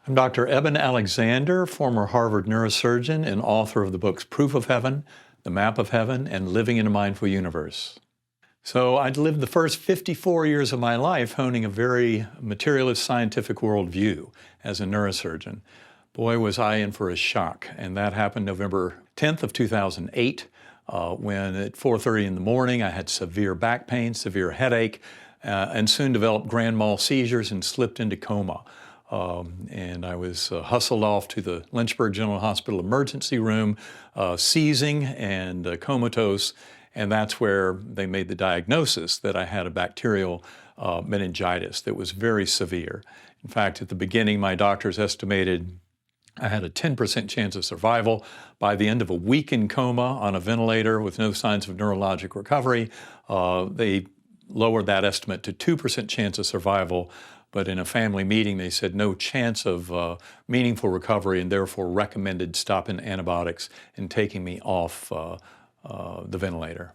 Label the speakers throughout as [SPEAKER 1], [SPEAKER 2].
[SPEAKER 1] I'm Dr. Eben Alexander, former Harvard neurosurgeon and author of the books Proof of Heaven, The Map of Heaven, and Living in a Mindful Universe. So I'd lived the first 54 years of my life honing a very materialist scientific worldview as a neurosurgeon. Boy, was I in for a shock, and that happened November 10th of 2008, when at 4:30 in the morning I had severe back pain, severe headache, and soon developed grand mal seizures and slipped into coma. And I was hustled off to the Lynchburg General Hospital emergency room, seizing and comatose, and that's where they made the diagnosis that I had a bacterial meningitis that was very severe. In fact, at the beginning, my doctors estimated I had a 10% chance of survival. By the end of a week in coma on a ventilator with no signs of neurologic recovery, they lowered that estimate to 2% chance of survival. But in a family meeting, they said no chance of meaningful recovery and therefore recommended stopping antibiotics and taking me off the ventilator.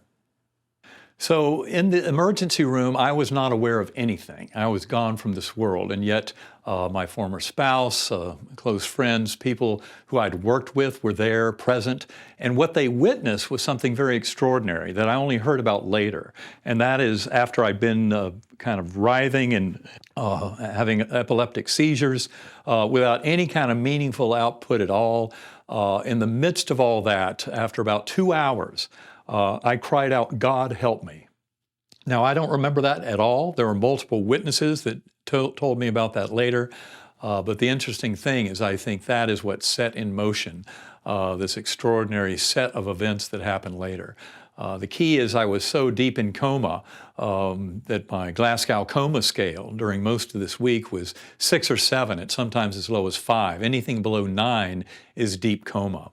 [SPEAKER 1] So in the emergency room, I was not aware of anything. I was gone from this world, and yet my former spouse, close friends, people who I'd worked with were there, present, and what they witnessed was something very extraordinary that I only heard about later, and that is after I'd been kind of writhing and having epileptic seizures without any kind of meaningful output at all. In the midst of all that, after about 2 hours, I cried out, "God help me." Now, I don't remember that at all. There were multiple witnesses that told me about that later. But the interesting thing is I think that is what set in motion this extraordinary set of events that happened later. The key is I was so deep in coma that my Glasgow coma scale during most of this week was 6 or 7, and sometimes as low as 5. Anything below 9 is deep coma.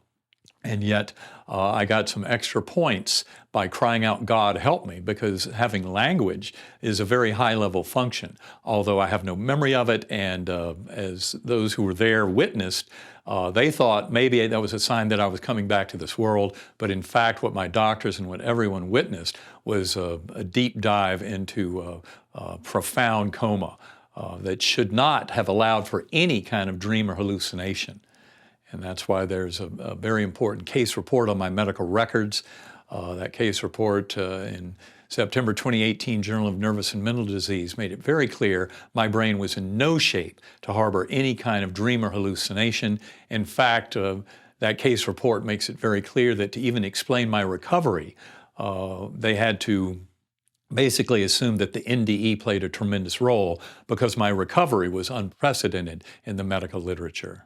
[SPEAKER 1] And yet I got some extra points by crying out, "God help me," because having language is a very high-level function, although I have no memory of it. And as those who were there witnessed, they thought maybe that was a sign that I was coming back to this world. But in fact, what my doctors and what everyone witnessed was a deep dive into profound coma that should not have allowed for any kind of dream or hallucination. And that's why there's a very important case report on my medical records. That case report in September 2018 Journal of Nervous and Mental Disease made it very clear my brain was in no shape to harbor any kind of dream or hallucination. In fact, that case report makes it very clear that to even explain my recovery, they had to basically assume that the NDE played a tremendous role because my recovery was unprecedented in the medical literature.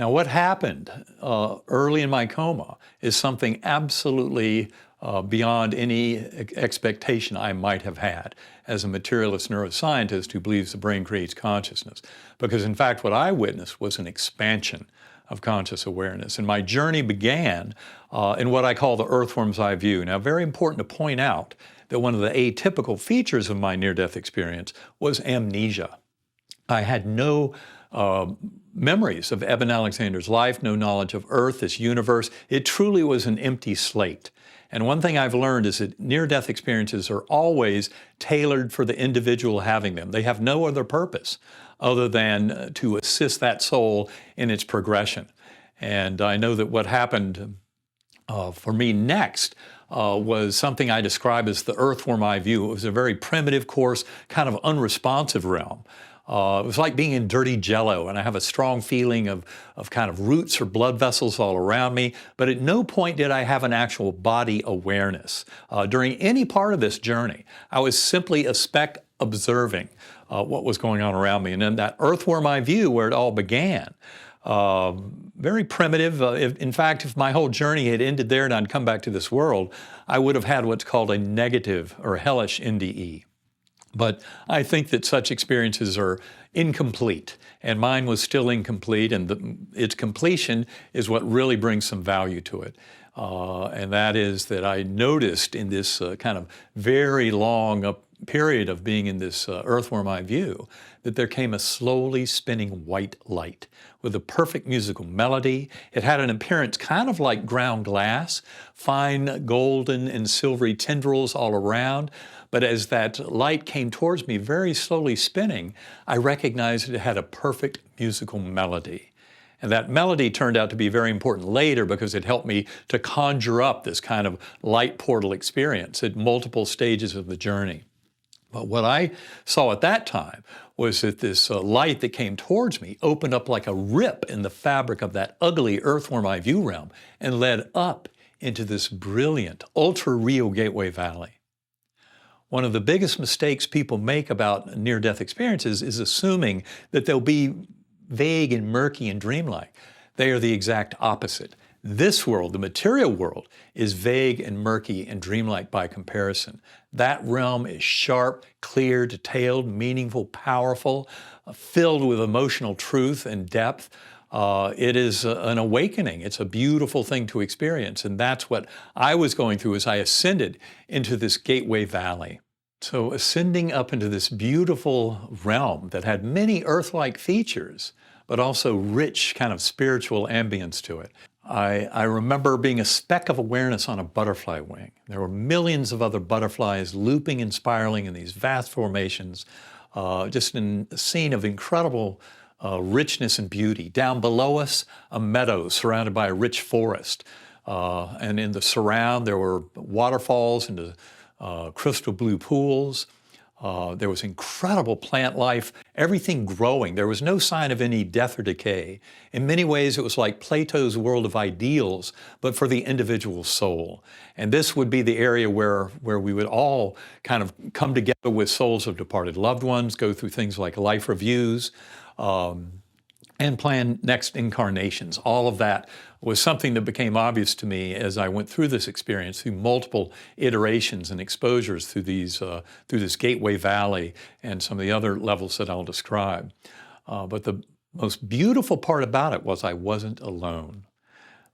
[SPEAKER 1] Now, what happened early in my coma is something absolutely beyond any expectation I might have had as a materialist neuroscientist who believes the brain creates consciousness. Because in fact, what I witnessed was an expansion of conscious awareness. And my journey began in what I call the earthworm's eye view. Now, very important to point out that one of the atypical features of my near-death experience was amnesia. I had no memories of Eben Alexander's life, no knowledge of Earth, this universe. It truly was an empty slate. And one thing I've learned is that near-death experiences are always tailored for the individual having them. They have no other purpose other than to assist that soul in its progression. And I know that what happened for me next was something I describe as the earthworm eye view. It was a very primitive, coarse, kind of unresponsive realm. It was like being in dirty jello, and I have a strong feeling of kind of roots or blood vessels all around me, but at no point did I have an actual body awareness. During any part of this journey, I was simply a speck observing what was going on around me. And then that earthworm eye view where it all began, very primitive. In fact, if my whole journey had ended there and I'd come back to this world, I would have had what's called a negative or hellish NDE. But I think that such experiences are incomplete, and mine was still incomplete, and its completion is what really brings some value to it. And that is that I noticed in this kind of very long period of being in this earthworm eye view that there came a slowly spinning white light with a perfect musical melody. It had an appearance kind of like ground glass, fine golden and silvery tendrils all around. But as that light came towards me, very slowly spinning, I recognized it had a perfect musical melody. And that melody turned out to be very important later because it helped me to conjure up this kind of light portal experience at multiple stages of the journey. But what I saw at that time was that this light that came towards me opened up like a rip in the fabric of that ugly earthworm eye view realm and led up into this brilliant, ultra-real gateway valley. One of the biggest mistakes people make about near-death experiences is assuming that they'll be vague and murky and dreamlike. They are the exact opposite. This world, the material world, is vague and murky and dreamlike by comparison. That realm is sharp, clear, detailed, meaningful, powerful, filled with emotional truth and depth. It is an awakening. It's a beautiful thing to experience. And that's what I was going through as I ascended into this gateway valley. So ascending up into this beautiful realm that had many earth-like features, but also rich kind of spiritual ambience to it. I remember being a speck of awareness on a butterfly wing. There were millions of other butterflies looping and spiraling in these vast formations, just in a scene of incredible richness and beauty. Down below us, a meadow surrounded by a rich forest. And in the surround, there were waterfalls and crystal blue pools. There was incredible plant life, everything growing. There was no sign of any death or decay. In many ways, it was like Plato's world of ideals, but for the individual soul. And this would be the area where we would all kind of come together with souls of departed loved ones, go through things like life reviews, and plan next incarnations. All of that was something that became obvious to me as I went through this experience, through multiple iterations and exposures through this Gateway Valley and some of the other levels that I'll describe. But the most beautiful part about it was I wasn't alone.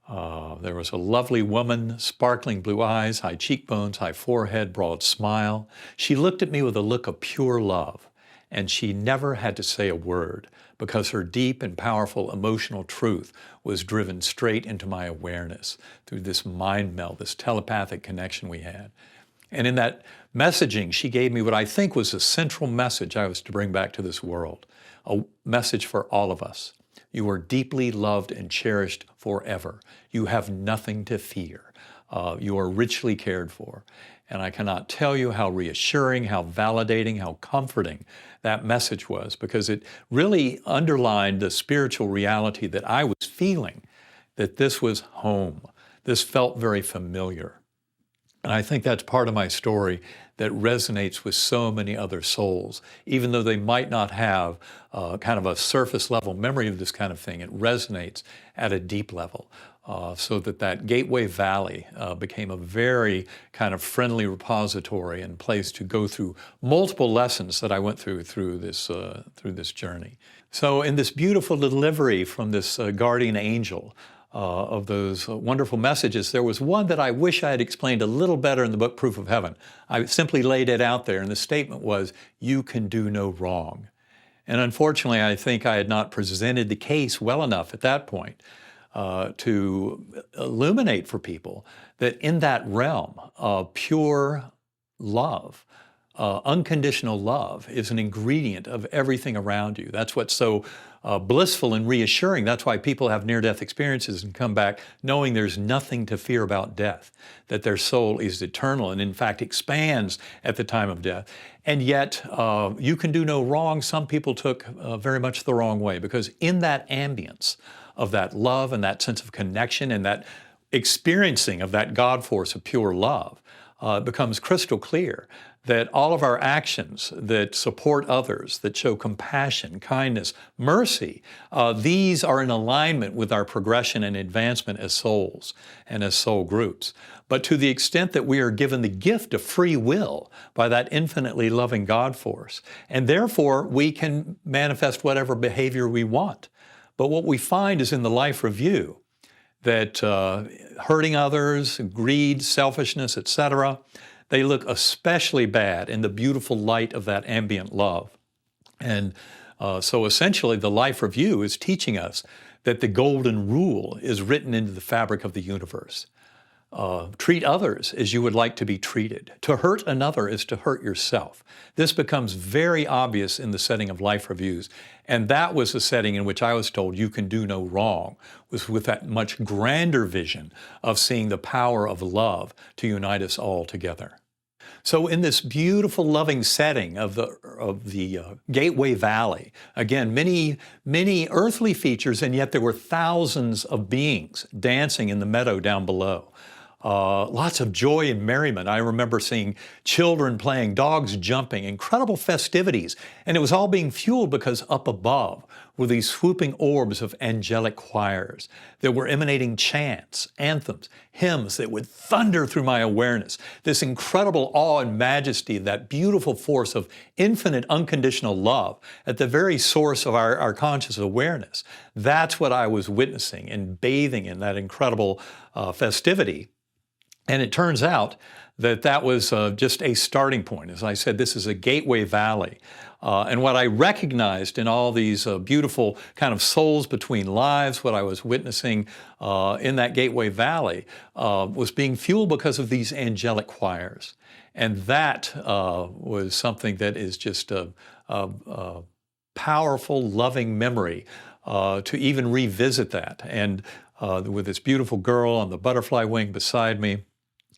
[SPEAKER 1] There was a lovely woman, sparkling blue eyes, high cheekbones, high forehead, broad smile. She looked at me with a look of pure love, and she never had to say a word, because her deep and powerful emotional truth was driven straight into my awareness through this mind meld, this telepathic connection we had. And in that messaging, she gave me what I think was the central message I was to bring back to this world, a message for all of us. You are deeply loved and cherished forever. You have nothing to fear. You are richly cared for. And I cannot tell you how reassuring, how validating, how comforting that message was, because it really underlined the spiritual reality that I was feeling, that this was home. This felt very familiar. And I think that's part of my story that resonates with so many other souls. Even though they might not have kind of a surface level memory of this kind of thing, it resonates at a deep level. So that Gateway Valley became a very kind of friendly repository and place to go through multiple lessons that I went through this journey. So in this beautiful delivery from this guardian angel of those wonderful messages, there was one that I wish I had explained a little better in the book Proof of Heaven. I simply laid it out there, and the statement was, "You can do no wrong." And unfortunately, I think I had not presented the case well enough at that point to illuminate for people that in that realm of pure love, unconditional love is an ingredient of everything around you. That's what's so blissful and reassuring. That's why people have near-death experiences and come back knowing there's nothing to fear about death, that their soul is eternal and in fact expands at the time of death. And yet, you can do no wrong. Some people took very much the wrong way, because in that ambience of that love and that sense of connection and that experiencing of that God force of pure love, it becomes crystal clear that all of our actions that support others, that show compassion, kindness, mercy, these are in alignment with our progression and advancement as souls and as soul groups. But to the extent that we are given the gift of free will by that infinitely loving God force, and therefore we can manifest whatever behavior we want. But what we find is in the life review that hurting others, greed, selfishness, etc., they look especially bad in the beautiful light of that ambient love. And so essentially the life review is teaching us that the golden rule is written into the fabric of the universe. Treat others as you would like to be treated. To hurt another is to hurt yourself. This becomes very obvious in the setting of life reviews. And that was the setting in which I was told you can do no wrong, was with that much grander vision of seeing the power of love to unite us all together. So in this beautiful, loving setting of the Gateway Valley, again, many earthly features, and yet there were thousands of beings dancing in the meadow down below. Lots of joy and merriment. I remember seeing children playing, dogs jumping, incredible festivities. And it was all being fueled because up above were these swooping orbs of angelic choirs that were emanating chants, anthems, hymns that would thunder through my awareness. This incredible awe and majesty, that beautiful force of infinite unconditional love at the very source of our conscious awareness. That's what I was witnessing and bathing in that incredible festivity. And it turns out that that was just a starting point. As I said, this is a gateway valley. And what I recognized in all these beautiful kind of souls between lives, what I was witnessing in that gateway valley was being fueled because of these angelic choirs. And that was something that is just a powerful, loving memory to even revisit that. And with this beautiful girl on the butterfly wing beside me,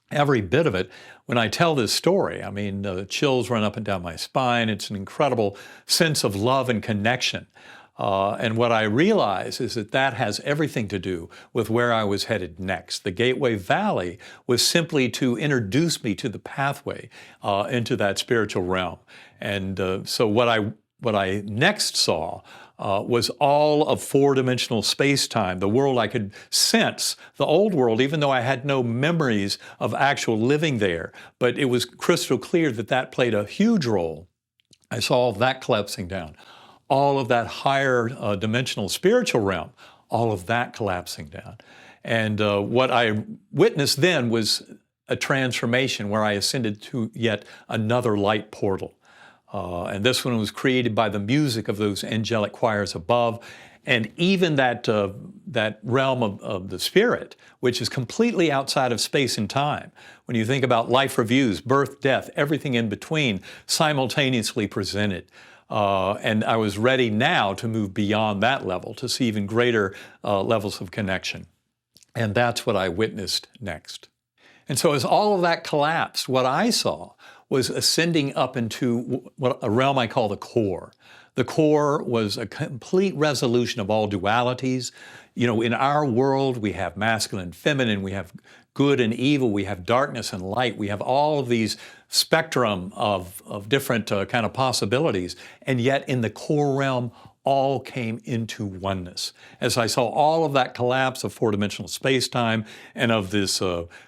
[SPEAKER 1] every bit of it, when I tell this story, I mean, chills run up and down my spine. It's an incredible sense of love and connection. And what I realize is that that has everything to do with where I was headed next. The Gateway Valley was simply to introduce me to the pathway into that spiritual realm. And so what I next saw was all of four-dimensional space-time, the world I could sense, the old world, even though I had no memories of actual living there. But it was crystal clear that that played a huge role. I saw all of that collapsing down. All of that higher dimensional spiritual realm, all of that collapsing down. And what I witnessed then was a transformation where I ascended to yet another light portal. And this one was created by the music of those angelic choirs above, and even that realm of the spirit, which is completely outside of space and time. When you think about life reviews, birth, death, everything in between, simultaneously presented. And I was ready now to move beyond that level, to see even greater levels of connection. And that's what I witnessed next. And so as all of that collapsed, what I saw was ascending up into a realm I call the core. The core was a complete resolution of all dualities. You know, in our world, we have masculine and feminine, we have good and evil, we have darkness and light, we have all of these spectrum of different kind of possibilities. And yet in the core realm, all came into oneness. As I saw all of that collapse of four-dimensional space-time and of this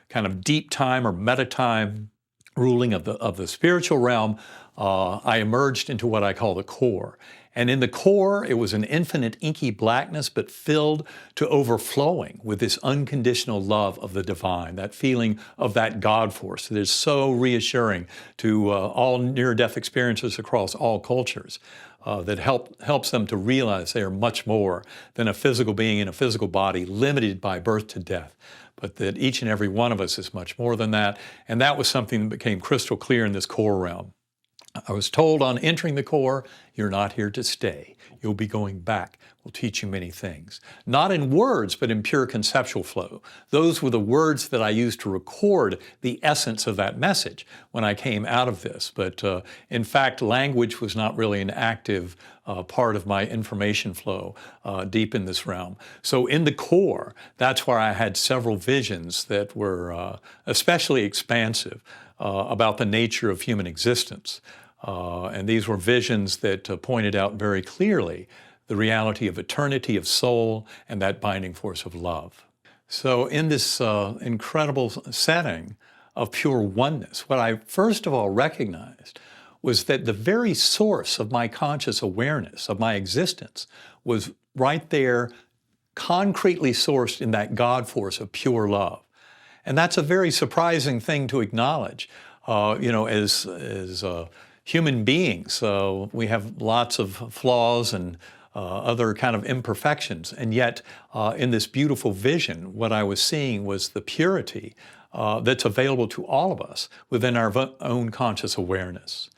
[SPEAKER 1] kind of deep time or meta-time ruling of the spiritual realm, I emerged into what I call the core. And in the core, it was an infinite inky blackness, but filled to overflowing with this unconditional love of the divine, that feeling of that God force that is so reassuring to all near-death experiences across all cultures, that helps them to realize they are much more than a physical being in a physical body, limited by birth to death, but that each and every one of us is much more than that. And that was something that became crystal clear in this core realm. I was told on entering the core, you're not here to stay. You'll be going back. We'll teach you many things. Not in words, but in pure conceptual flow. Those were the words that I used to record the essence of that message when I came out of this. But in fact, language was not really an active part of my information flow deep in this realm. So in the core, that's where I had several visions that were especially expansive about the nature of human existence. And these were visions that pointed out very clearly the reality of eternity, of soul, and that binding force of love. So in this incredible setting of pure oneness, what I first of all recognized was that the very source of my conscious awareness, of my existence, was right there, concretely sourced in that God force of pure love. And that's a very surprising thing to acknowledge. As human beings, we have lots of flaws and other kind of imperfections. And yet, in this beautiful vision, what I was seeing was the purity that's available to all of us within our own conscious awareness.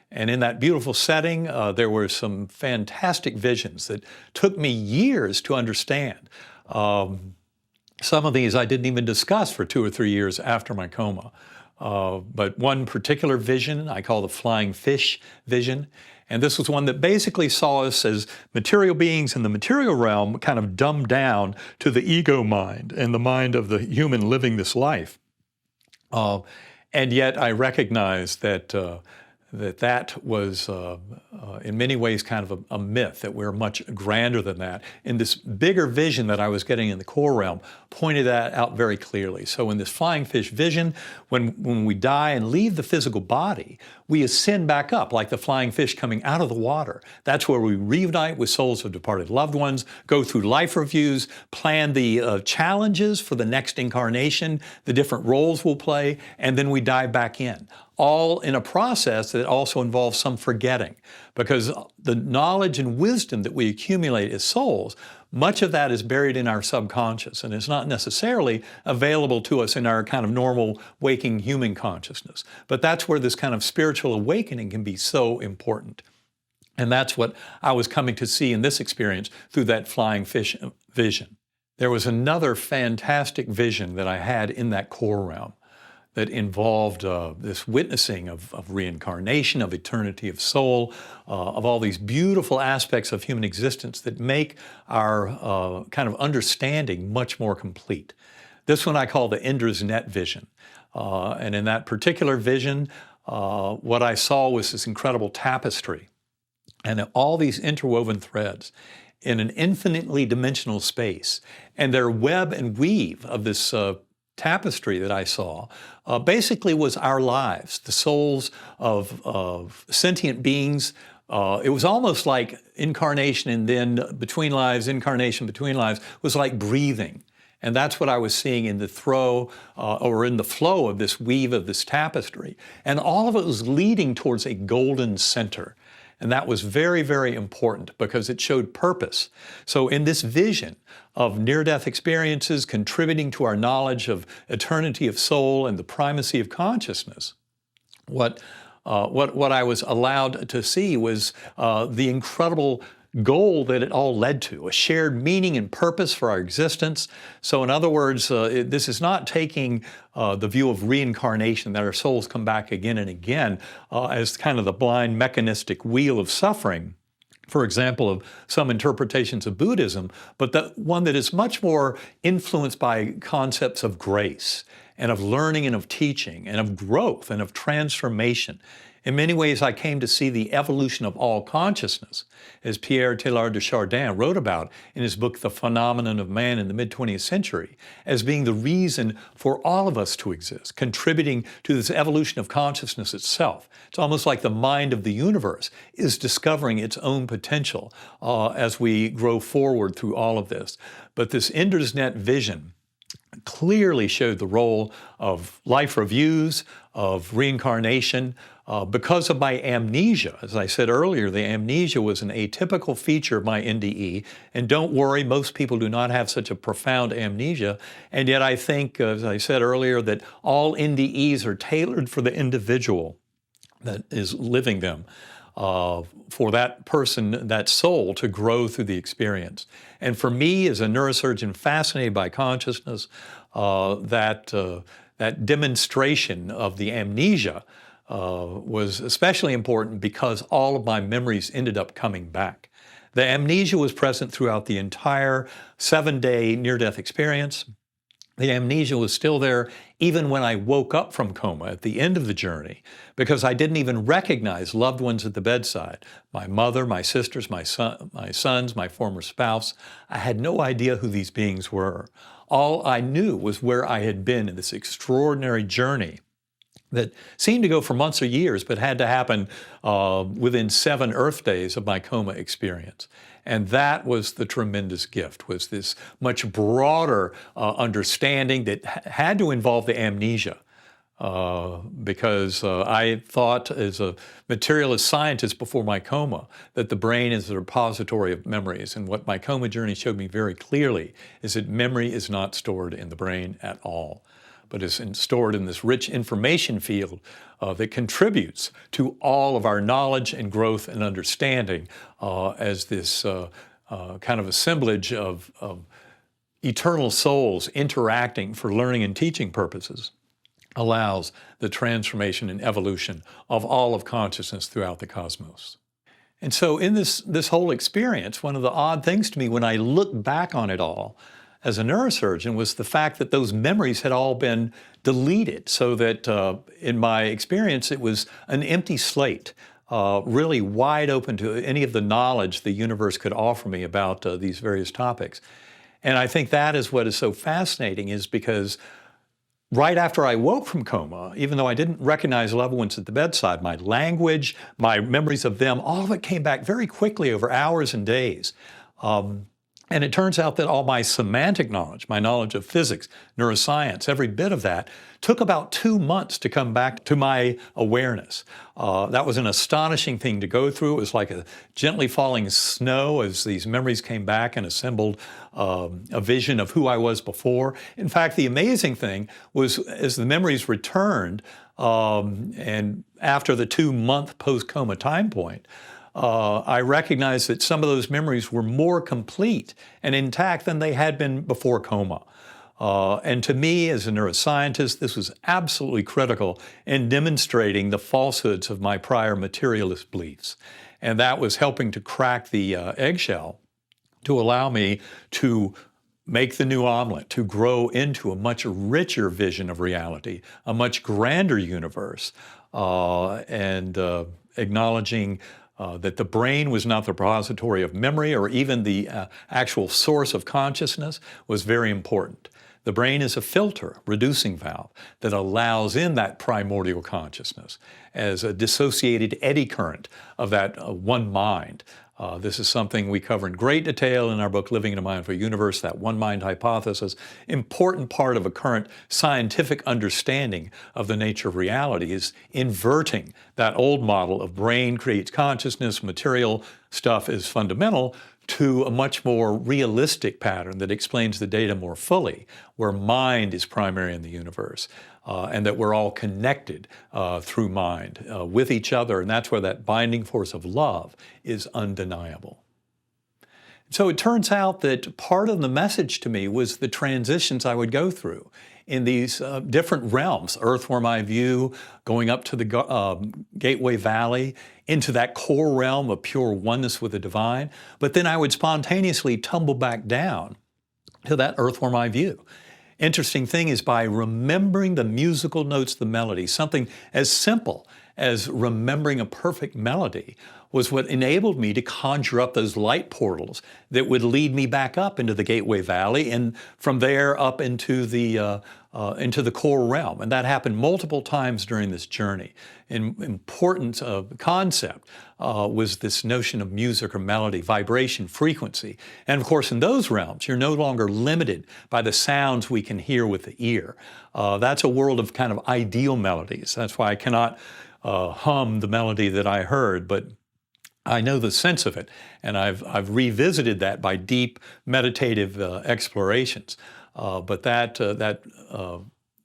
[SPEAKER 1] And in that beautiful setting, there were some fantastic visions that took me years to understand. Some of these I didn't even discuss for 2 or 3 years after my coma. But one particular vision I call the flying fish vision. And this was one that basically saw us as material beings in the material realm kind of dumbed down to the ego mind and the mind of the human living this life. And yet I recognized that that was in many ways kind of a myth, that we're much grander than that. And this bigger vision that I was getting in the core realm pointed that out very clearly. So in this flying fish vision, when we die and leave the physical body, we ascend back up like the flying fish coming out of the water. That's where we reunite with souls of departed loved ones, go through life reviews, plan the challenges for the next incarnation, the different roles we'll play, and then we dive back in. All in a process that also involves some forgetting, because the knowledge and wisdom that we accumulate as souls, much of that is buried in our subconscious and is not necessarily available to us in our kind of normal waking human consciousness. But that's where this kind of spiritual awakening can be so important. And that's what I was coming to see in this experience through that flying fish vision. There was another fantastic vision that I had in that core realm that involved this witnessing of reincarnation, of eternity of soul, of all these beautiful aspects of human existence that make our kind of understanding much more complete. This one I call the Indra's Net vision. And in that particular vision, what I saw was this incredible tapestry and all these interwoven threads in an infinitely dimensional space. And their web and weave of this tapestry that I saw basically was our lives, the souls of sentient beings. It was almost like incarnation and then between lives, incarnation between lives was like breathing. And that's what I was seeing in the flow of this weave of this tapestry. And all of it was leading towards a golden center. And that was very, very important because it showed purpose. So in this vision of near-death experiences contributing to our knowledge of eternity of soul and the primacy of consciousness, what I was allowed to see was the incredible goal that it all led to, a shared meaning and purpose for our existence. So in other words, this is not taking the view of reincarnation, that our souls come back again and again as kind of the blind mechanistic wheel of suffering, for example, of some interpretations of Buddhism, but the one that is much more influenced by concepts of grace and of learning and of teaching and of growth and of transformation. In many ways, I came to see the evolution of all consciousness, as Pierre Teilhard de Chardin wrote about in his book, The Phenomenon of Man in the Mid-20th Century, as being the reason for all of us to exist, contributing to this evolution of consciousness itself. It's almost like the mind of the universe is discovering its own potential as we grow forward through all of this. But this Indra's Net vision clearly showed the role of life reviews, of reincarnation. Because of my amnesia, as I said earlier, the amnesia was an atypical feature of my NDE. And don't worry, most people do not have such a profound amnesia. And yet I think, as I said earlier, that all NDEs are tailored for the individual that is living them, for that person, that soul, to grow through the experience. And for me, as a neurosurgeon fascinated by consciousness, that demonstration of the amnesia was especially important because all of my memories ended up coming back. The amnesia was present throughout the entire 7-day near-death experience. The amnesia was still there even when I woke up from coma at the end of the journey, because I didn't even recognize loved ones at the bedside. My mother, my sisters, my sons, my former spouse. I had no idea who these beings were. All I knew was where I had been in this extraordinary journey that seemed to go for months or years, but had to happen within 7 Earth days of my coma experience. And that was the tremendous gift, was this much broader understanding that had to involve the amnesia. Because I thought as a materialist scientist before my coma that the brain is a repository of memories. And what my coma journey showed me very clearly is that memory is not stored in the brain at all, but is stored in this rich information field that contributes to all of our knowledge and growth and understanding as this kind of assemblage of eternal souls interacting for learning and teaching purposes allows the transformation and evolution of all of consciousness throughout the cosmos. And so in this whole experience, one of the odd things to me when I look back on it all as a neurosurgeon was the fact that those memories had all been deleted, so that in my experience it was an empty slate, really wide open to any of the knowledge the universe could offer me about these various topics. And I think that is what is so fascinating, is because right after I woke from coma, even though I didn't recognize loved ones at the bedside, my language, my memories of them, all of it came back very quickly over hours and days. And it turns out that all my semantic knowledge, my knowledge of physics, neuroscience, every bit of that, took about 2 months to come back to my awareness. That was an astonishing thing to go through. It was like a gently falling snow as these memories came back and assembled a vision of who I was before. In fact, the amazing thing was as the memories returned, and after the 2-month post-coma time point, I recognized that some of those memories were more complete and intact than they had been before coma. And to me, as a neuroscientist, this was absolutely critical in demonstrating the falsehoods of my prior materialist beliefs. And that was helping to crack the eggshell to allow me to make the new omelet, to grow into a much richer vision of reality, a much grander universe, and acknowledging that the brain was not the repository of memory or even the actual source of consciousness was very important. The brain is a filter, reducing valve, that allows in that primordial consciousness as a dissociated eddy current of that one mind. This is something we cover in great detail in our book, Living in a Mindful Universe, that one mind hypothesis, important part of a current scientific understanding of the nature of reality is inverting that old model of brain creates consciousness, material stuff is fundamental, to a much more realistic pattern that explains the data more fully, where mind is primary in the universe, and that we're all connected through mind with each other, and that's where that binding force of love is undeniable. So it turns out that part of the message to me was the transitions I would go through in these different realms, earthworm eye view, going up to the Gateway Valley, into that core realm of pure oneness with the divine. But then I would spontaneously tumble back down to that earthworm eye view. Interesting thing is, by remembering the musical notes, the melody, something as simple as remembering a perfect melody was what enabled me to conjure up those light portals that would lead me back up into the Gateway Valley and from there up into the core realm. And that happened multiple times during this journey. An important concept was this notion of music or melody, vibration, frequency. And of course, in those realms, you're no longer limited by the sounds we can hear with the ear. That's a world of kind of ideal melodies. That's why I cannot hum the melody that I heard, but I know the sense of it, and I've revisited that by deep meditative explorations. But that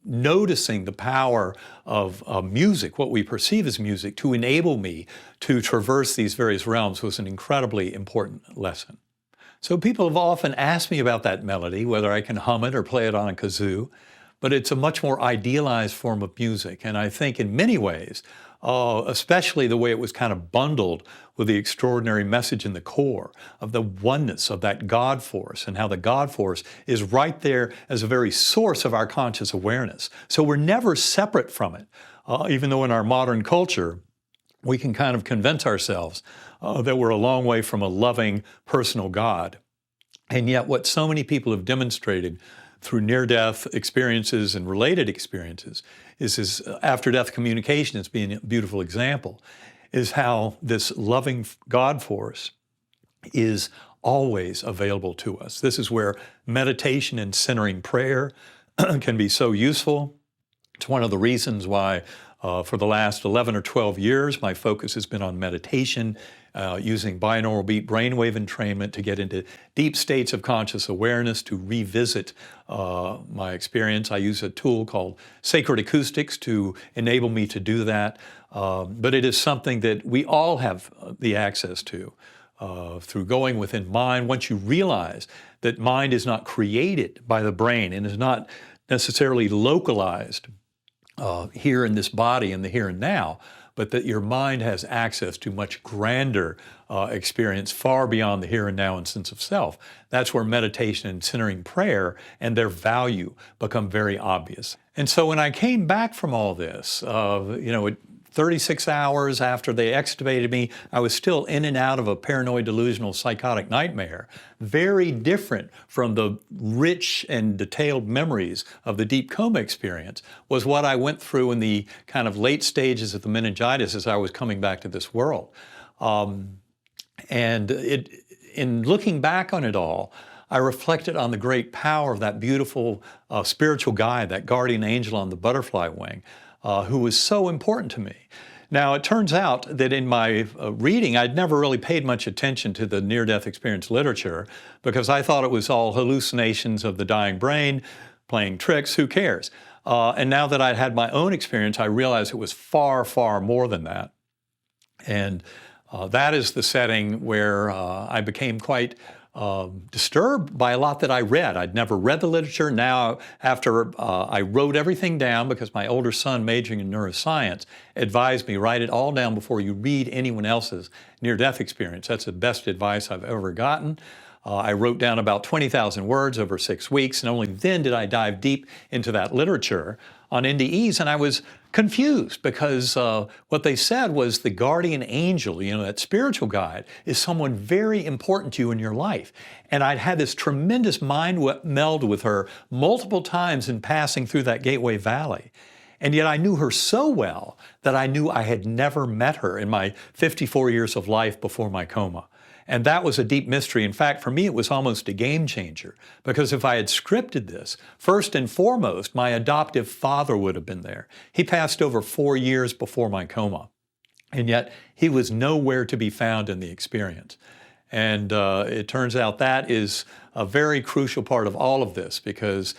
[SPEAKER 1] noticing the power of music, what we perceive as music, to enable me to traverse these various realms was an incredibly important lesson. So people have often asked me about that melody, whether I can hum it or play it on a kazoo, but it's a much more idealized form of music. And I think in many ways, especially the way it was kind of bundled with the extraordinary message in the core of the oneness of that God force, and how the God force is right there as a very source of our conscious awareness. So we're never separate from it, even though in our modern culture, we can kind of convince ourselves that we're a long way from a loving, personal God. And yet what so many people have demonstrated through near-death experiences and related experiences is this after-death communication as being a beautiful example, is how this loving God force is always available to us. This is where meditation and centering prayer can be so useful. It's one of the reasons why for the last 11 or 12 years, my focus has been on meditation, using binaural beat brainwave entrainment to get into deep states of conscious awareness, to revisit my experience. I use a tool called Sacred Acoustics to enable me to do that. But it is something that we all have the access to through going within mind. Once you realize that mind is not created by the brain and is not necessarily localized here in this body in the here and now, but that your mind has access to much grander experience far beyond the here and now and sense of self. That's where meditation and centering prayer and their value become very obvious. And so when I came back from all this, 36 hours after they extubated me, I was still in and out of a paranoid delusional psychotic nightmare, very different from the rich and detailed memories of the deep coma experience, was what I went through in the kind of late stages of the meningitis as I was coming back to this world. In looking back on it all, I reflected on the great power of that beautiful spiritual guide, that guardian angel on the butterfly wing, who was so important to me. Now, it turns out that in my reading, I'd never really paid much attention to the near-death experience literature because I thought it was all hallucinations of the dying brain, playing tricks, who cares? And now that I'd had my own experience, I realized it was far, far more than that. And that is the setting where I became quite disturbed by a lot that I read. I'd never read the literature. Now, after I wrote everything down, because my older son, majoring in neuroscience, advised me, write it all down before you read anyone else's near-death experience. That's the best advice I've ever gotten. I wrote down about 20,000 words over 6 weeks, and only then did I dive deep into that literature on NDEs, and I was confused because what they said was the guardian angel, that spiritual guide, is someone very important to you in your life. And I'd had this tremendous mind meld with her multiple times in passing through that Gateway Valley. And yet I knew her so well that I knew I had never met her in my 54 years of life before my coma. And that was a deep mystery. In fact, for me, it was almost a game changer, because if I had scripted this, first and foremost, my adoptive father would have been there. He passed over 4 years before my coma, and yet he was nowhere to be found in the experience. And it turns out that is a very crucial part of all of this, because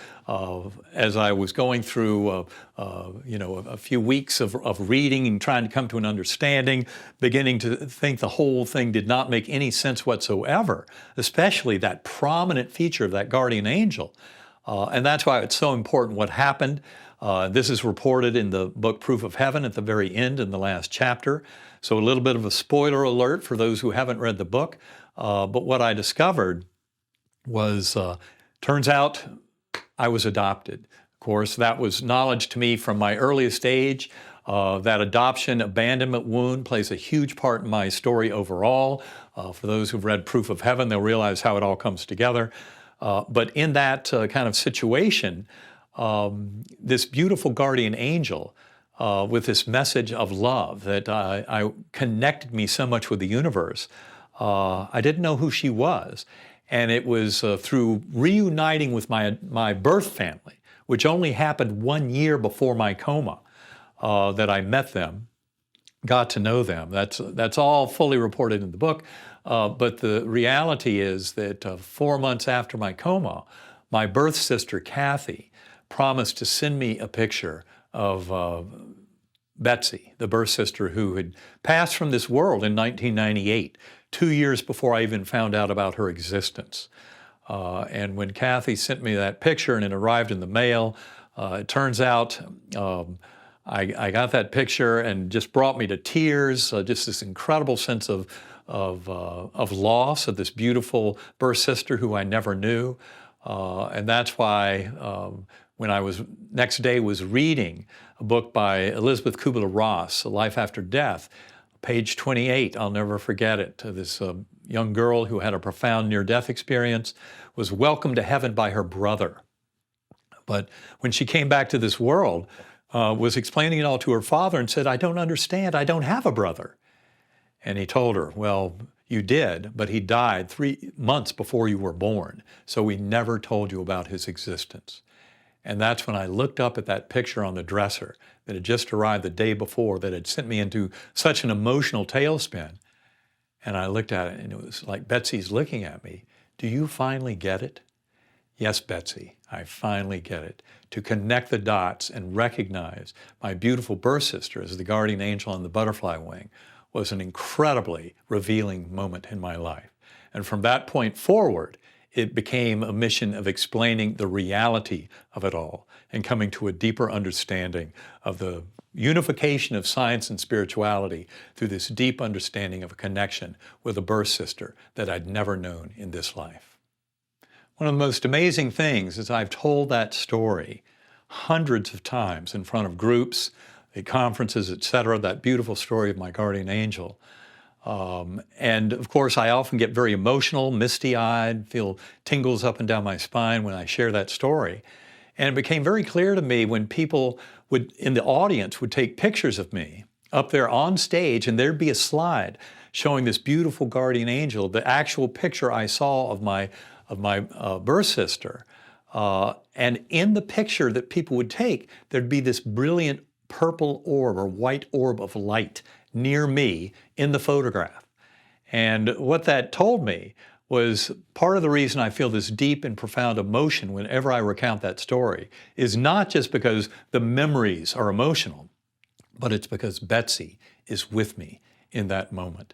[SPEAKER 1] as I was going through a few weeks of reading and trying to come to an understanding, beginning to think the whole thing did not make any sense whatsoever, especially that prominent feature of that guardian angel. And that's why it's so important what happened. This is reported in the book Proof of Heaven at the very end in the last chapter. So a little bit of a spoiler alert for those who haven't read the book. But what I discovered was, turns out I was adopted. Of course, that was knowledge to me from my earliest age. That adoption abandonment wound plays a huge part in my story overall. For those who've read Proof of Heaven, they'll realize how it all comes together. But in that kind of situation, this beautiful guardian angel with this message of love that I connected me so much with the universe, I didn't know who she was. And it was through reuniting with my birth family, which only happened 1 year before my coma, that I met them, got to know them. That's all fully reported in the book. But the reality is that 4 months after my coma, my birth sister, Kathy, promised to send me a picture of Betsy, the birth sister who had passed from this world in 1998, 2 years before I even found out about her existence. And when Kathy sent me that picture and it arrived in the mail, it turns out I got that picture and just brought me to tears, just this incredible sense of loss of this beautiful birth sister who I never knew. And that's why when I was next day was reading a book by Elizabeth Kubler-Ross, Life After Death, page 28, I'll never forget it. This young girl who had a profound near-death experience was welcomed to heaven by her brother. But when she came back to this world, was explaining it all to her father and said, "I don't understand, I don't have a brother." And he told her, "Well, you did, but he died 3 months before you were born, so we never told you about his existence." And that's when I looked up at that picture on the dresser that had just arrived the day before that had sent me into such an emotional tailspin. And I looked at it and it was like Betsy's looking at me. "Do you finally get it?" Yes, Betsy, I finally get it. To connect the dots and recognize my beautiful birth sister as the guardian angel on the butterfly wing was an incredibly revealing moment in my life. And from that point forward, it became a mission of explaining the reality of it all and coming to a deeper understanding of the unification of science and spirituality through this deep understanding of a connection with a birth sister that I'd never known in this life. One of the most amazing things is I've told that story hundreds of times in front of groups, at conferences, etc., that beautiful story of my guardian angel. And of course, I often get very emotional, misty-eyed, feel tingles up and down my spine when I share that story. And it became very clear to me when people would, in the audience, would take pictures of me up there on stage, and there'd be a slide showing this beautiful guardian angel, the actual picture I saw of my birth sister. And in the picture that people would take, there'd be this brilliant purple orb or white orb of light near me in the photograph. And what that told me was part of the reason I feel this deep and profound emotion whenever I recount that story is not just because the memories are emotional, but it's because Betsy is with me in that moment.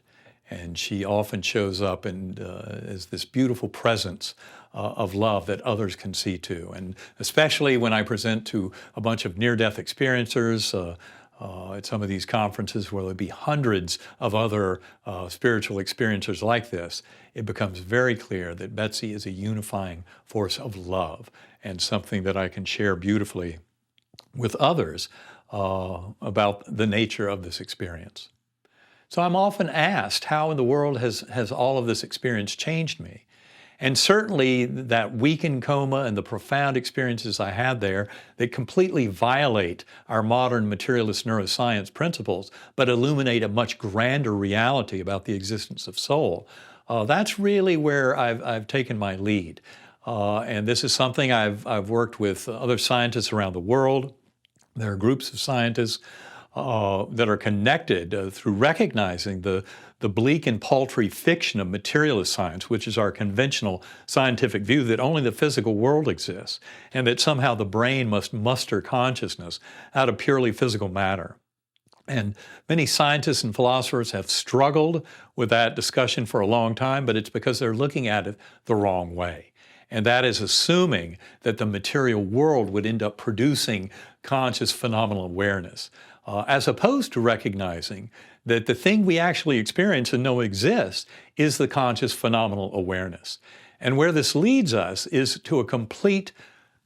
[SPEAKER 1] And she often shows up and as this beautiful presence of love that others can see too. And especially when I present to a bunch of near-death experiencers at some of these conferences where there'll be hundreds of other spiritual experiencers like this, it becomes very clear that Betsy is a unifying force of love and something that I can share beautifully with others about the nature of this experience. So I'm often asked, how in the world has all of this experience changed me? And certainly that week in coma and the profound experiences I had there that completely violate our modern materialist neuroscience principles, but illuminate a much grander reality about the existence of soul. That's really where I've taken my lead. And this is something I've worked with other scientists around the world. There are groups of scientists that are connected through recognizing the bleak and paltry fiction of materialist science, which is our conventional scientific view that only the physical world exists, and that somehow the brain must muster consciousness out of purely physical matter. And many scientists and philosophers have struggled with that discussion for a long time, but it's because they're looking at it the wrong way. And that is assuming that the material world would end up producing conscious phenomenal awareness, as opposed to recognizing that the thing we actually experience and know exists is the conscious phenomenal awareness. And where this leads us is to a complete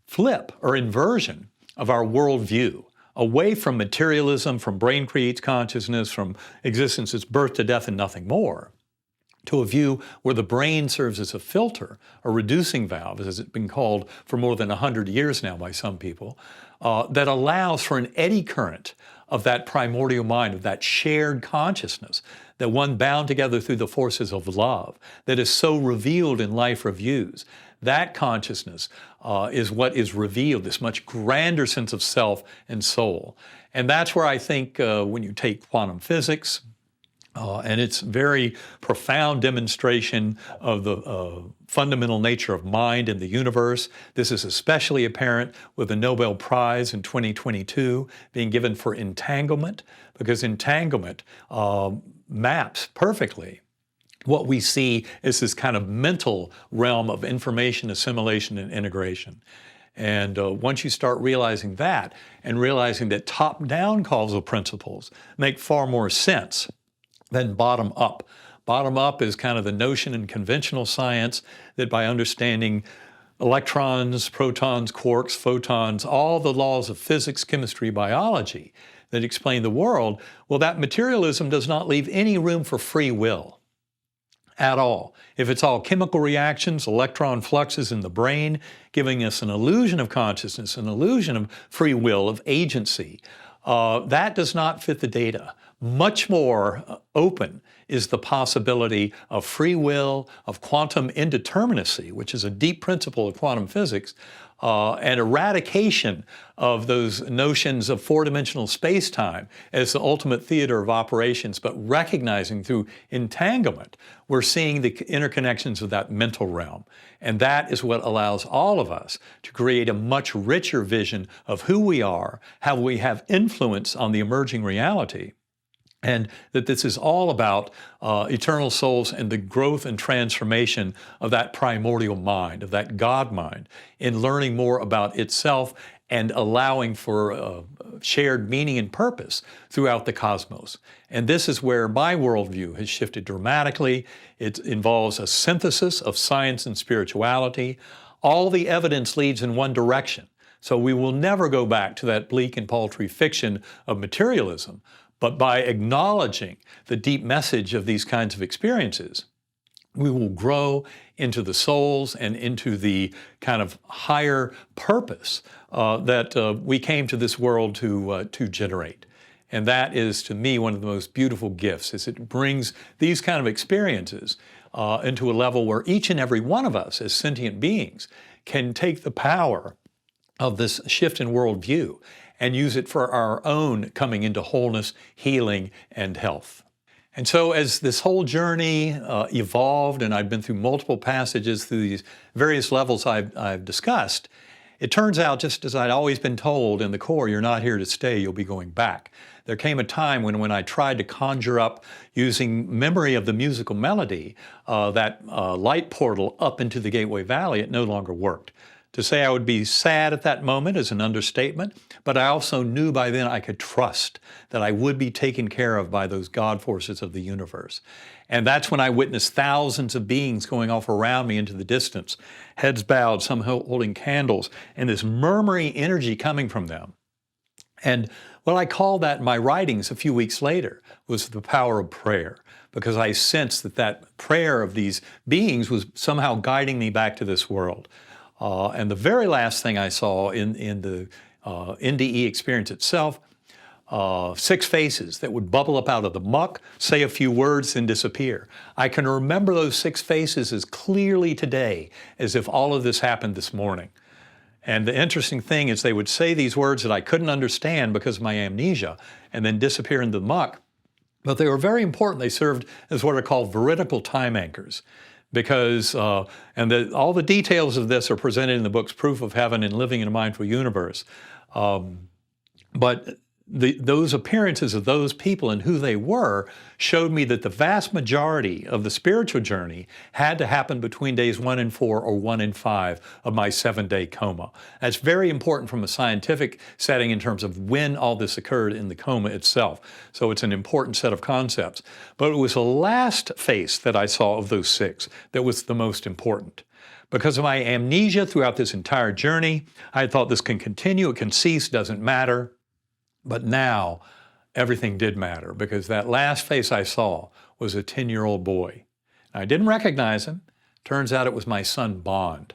[SPEAKER 1] flip or inversion of our worldview, away from materialism, from brain creates consciousness, from existence is birth to death and nothing more, to a view where the brain serves as a filter, a reducing valve, as it's been called for more than 100 years now by some people, that allows for an eddy current of that primordial mind, of that shared consciousness, that one bound together through the forces of love, that is so revealed in life reviews. That consciousness is what is revealed, this much grander sense of self and soul. And that's where I think when you take quantum physics, and its very profound demonstration of the fundamental nature of mind in the universe. This is especially apparent with the Nobel Prize in 2022 being given for entanglement, because entanglement maps perfectly what we see as this kind of mental realm of information assimilation and integration. And once you start realizing that and realizing that top-down causal principles make far more sense than bottom-up. Bottom-up is kind of the notion in conventional science that by understanding electrons, protons, quarks, photons, all the laws of physics, chemistry, biology that explain the world, well, that materialism does not leave any room for free will at all. If it's all chemical reactions, electron fluxes in the brain, giving us an illusion of consciousness, an illusion of free will, of agency, that does not fit the data. Much more open is the possibility of free will, of quantum indeterminacy, which is a deep principle of quantum physics, and eradication of those notions of four-dimensional space-time as the ultimate theater of operations, but recognizing through entanglement, we're seeing the interconnections of that mental realm. And that is what allows all of us to create a much richer vision of who we are, how we have influence on the emerging reality, and that this is all about eternal souls and the growth and transformation of that primordial mind, of that God mind, in learning more about itself and allowing for shared meaning and purpose throughout the cosmos. And this is where my worldview has shifted dramatically. It involves a synthesis of science and spirituality. All the evidence leads in one direction. So we will never go back to that bleak and paltry fiction of materialism. But by acknowledging the deep message of these kinds of experiences, we will grow into the souls and into the kind of higher purpose that we came to this world to generate. And that is, to me, one of the most beautiful gifts, is it brings these kind of experiences into a level where each and every one of us as sentient beings can take the power of this shift in worldview and use it for our own coming into wholeness, healing, and health. And so as this whole journey evolved, and I've been through multiple passages through these various levels I've discussed, it turns out, just as I'd always been told in the core, you're not here to stay, you'll be going back. There came a time when I tried to conjure up, using memory of the musical melody, that light portal up into the Gateway Valley, it no longer worked. To say I would be sad at that moment is an understatement, but I also knew by then I could trust that I would be taken care of by those God forces of the universe. And that's when I witnessed thousands of beings going off around me into the distance, heads bowed, some holding candles, and this murmuring energy coming from them. And what I call that in my writings a few weeks later was the power of prayer, because I sensed that prayer of these beings was somehow guiding me back to this world. And the very last thing I saw in the NDE experience itself, 6 faces that would bubble up out of the muck, say a few words, and disappear. I can remember those 6 faces as clearly today as if all of this happened this morning. And the interesting thing is they would say these words that I couldn't understand because of my amnesia and then disappear into the muck. But they were very important. They served as what are called veridical time anchors. Because, all the details of this are presented in the books Proof of Heaven and Living in a Mindful Universe. But those appearances of those people and who they were showed me that the vast majority of the spiritual journey had to happen between days 1 and 4 or 1 and 5 of my 7-day coma. That's very important from a scientific setting in terms of when all this occurred in the coma itself. So it's an important set of concepts. But it was the last face that I saw of those 6 that was the most important. Because of my amnesia throughout this entire journey, I thought this can continue, it can cease, doesn't matter. But now, everything did matter, because that last face I saw was a 10-year-old boy. I didn't recognize him. Turns out it was my son, Bond.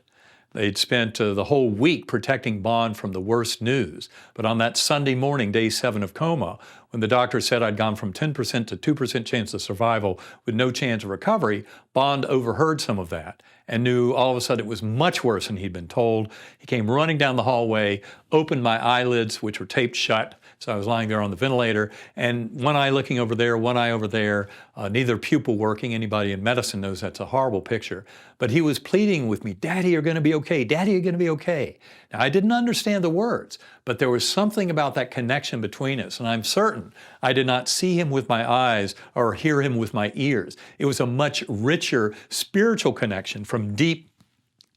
[SPEAKER 1] They'd spent the whole week protecting Bond from the worst news. But on that Sunday morning, day 7 of coma, when the doctor said I'd gone from 10% to 2% chance of survival with no chance of recovery, Bond overheard some of that and knew all of a sudden it was much worse than he'd been told. He came running down the hallway, opened my eyelids, which were taped shut. So I was lying there on the ventilator, and one eye looking over there, one eye over there, neither pupil working. Anybody in medicine knows that's a horrible picture. But he was pleading with me, "Daddy, you're going to be okay. Daddy, you're going to be okay." Now, I didn't understand the words, but there was something about that connection between us, and I'm certain I did not see him with my eyes or hear him with my ears. It was a much richer spiritual connection from deep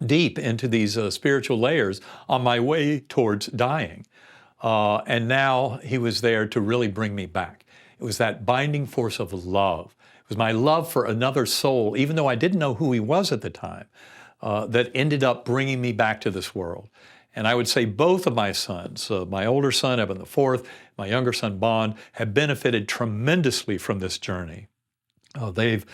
[SPEAKER 1] deep into these spiritual layers on my way towards dying. And now he was there to really bring me back. It was that binding force of love. It was my love for another soul, even though I didn't know who he was at the time, that ended up bringing me back to this world. And I would say both of my sons, my older son, Eben the fourth, my younger son, Bond, have benefited tremendously from this journey. They've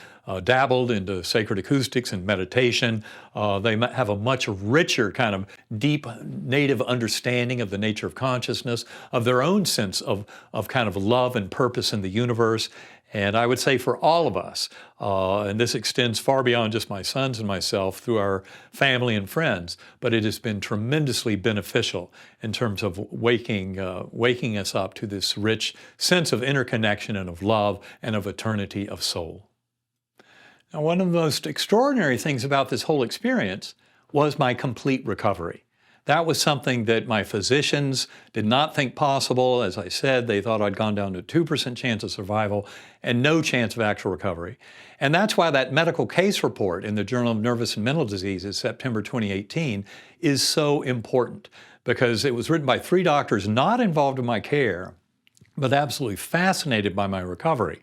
[SPEAKER 1] dabbled into sacred acoustics and meditation. They have a much richer kind of deep native understanding of the nature of consciousness, of their own sense of kind of love and purpose in the universe. And I would say for all of us, and this extends far beyond just my sons and myself through our family and friends, but it has been tremendously beneficial in terms of waking us up to this rich sense of interconnection and of love and of eternity of soul. Now, one of the most extraordinary things about this whole experience was my complete recovery. That was something that my physicians did not think possible. As I said, they thought I'd gone down to 2% chance of survival and no chance of actual recovery. And that's why that medical case report in the Journal of Nervous and Mental Diseases, September 2018, is so important, because it was written by 3 doctors not involved in my care, but absolutely fascinated by my recovery.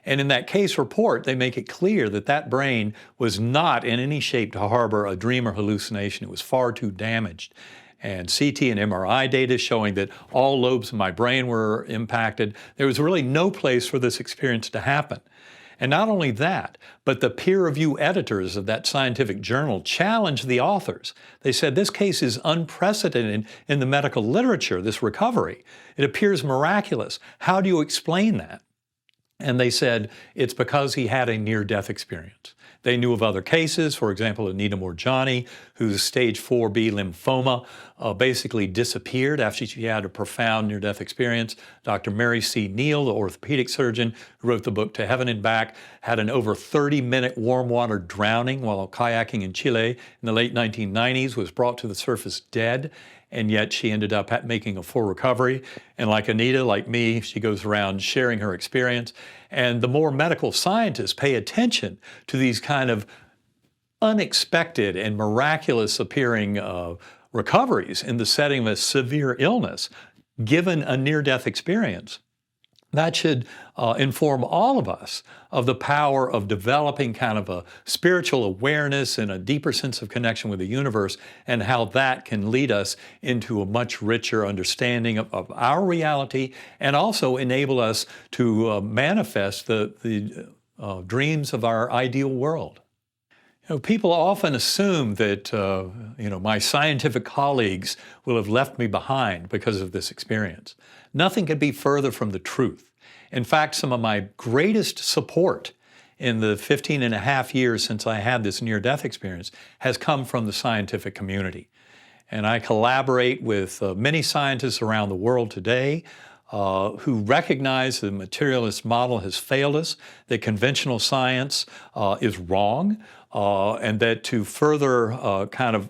[SPEAKER 1] And in that case report, they make it clear that that brain was not in any shape to harbor a dream or hallucination. It was far too damaged. And CT and MRI data showing that all lobes of my brain were impacted. There was really no place for this experience to happen. And not only that, but the peer review editors of that scientific journal challenged the authors. They said, this case is unprecedented in the medical literature, this recovery. It appears miraculous. How do you explain that? And they said, it's because he had a near-death experience. They knew of other cases, for example, Anita Morjani, whose stage 4B lymphoma basically disappeared after she had a profound near-death experience. Dr. Mary C. Neal, the orthopedic surgeon who wrote the book To Heaven and Back, had an over 30-minute warm water drowning while kayaking in Chile in the late 1990s, was brought to the surface dead, and yet she ended up making a full recovery. And like Anita, like me, she goes around sharing her experience. And the more medical scientists pay attention to these kind of unexpected and miraculous appearing recoveries in the setting of a severe illness, given a near-death experience, that should inform all of us of the power of developing kind of a spiritual awareness and a deeper sense of connection with the universe, and how that can lead us into a much richer understanding of our reality, and also enable us to manifest the dreams of our ideal world. You know, people often assume that my scientific colleagues will have left me behind because of this experience. Nothing could be further from the truth. In fact, some of my greatest support in the 15 and a half years since I had this near-death experience has come from the scientific community. And I collaborate with many scientists around the world today who recognize the materialist model has failed us, that conventional science is wrong, and that to further kind of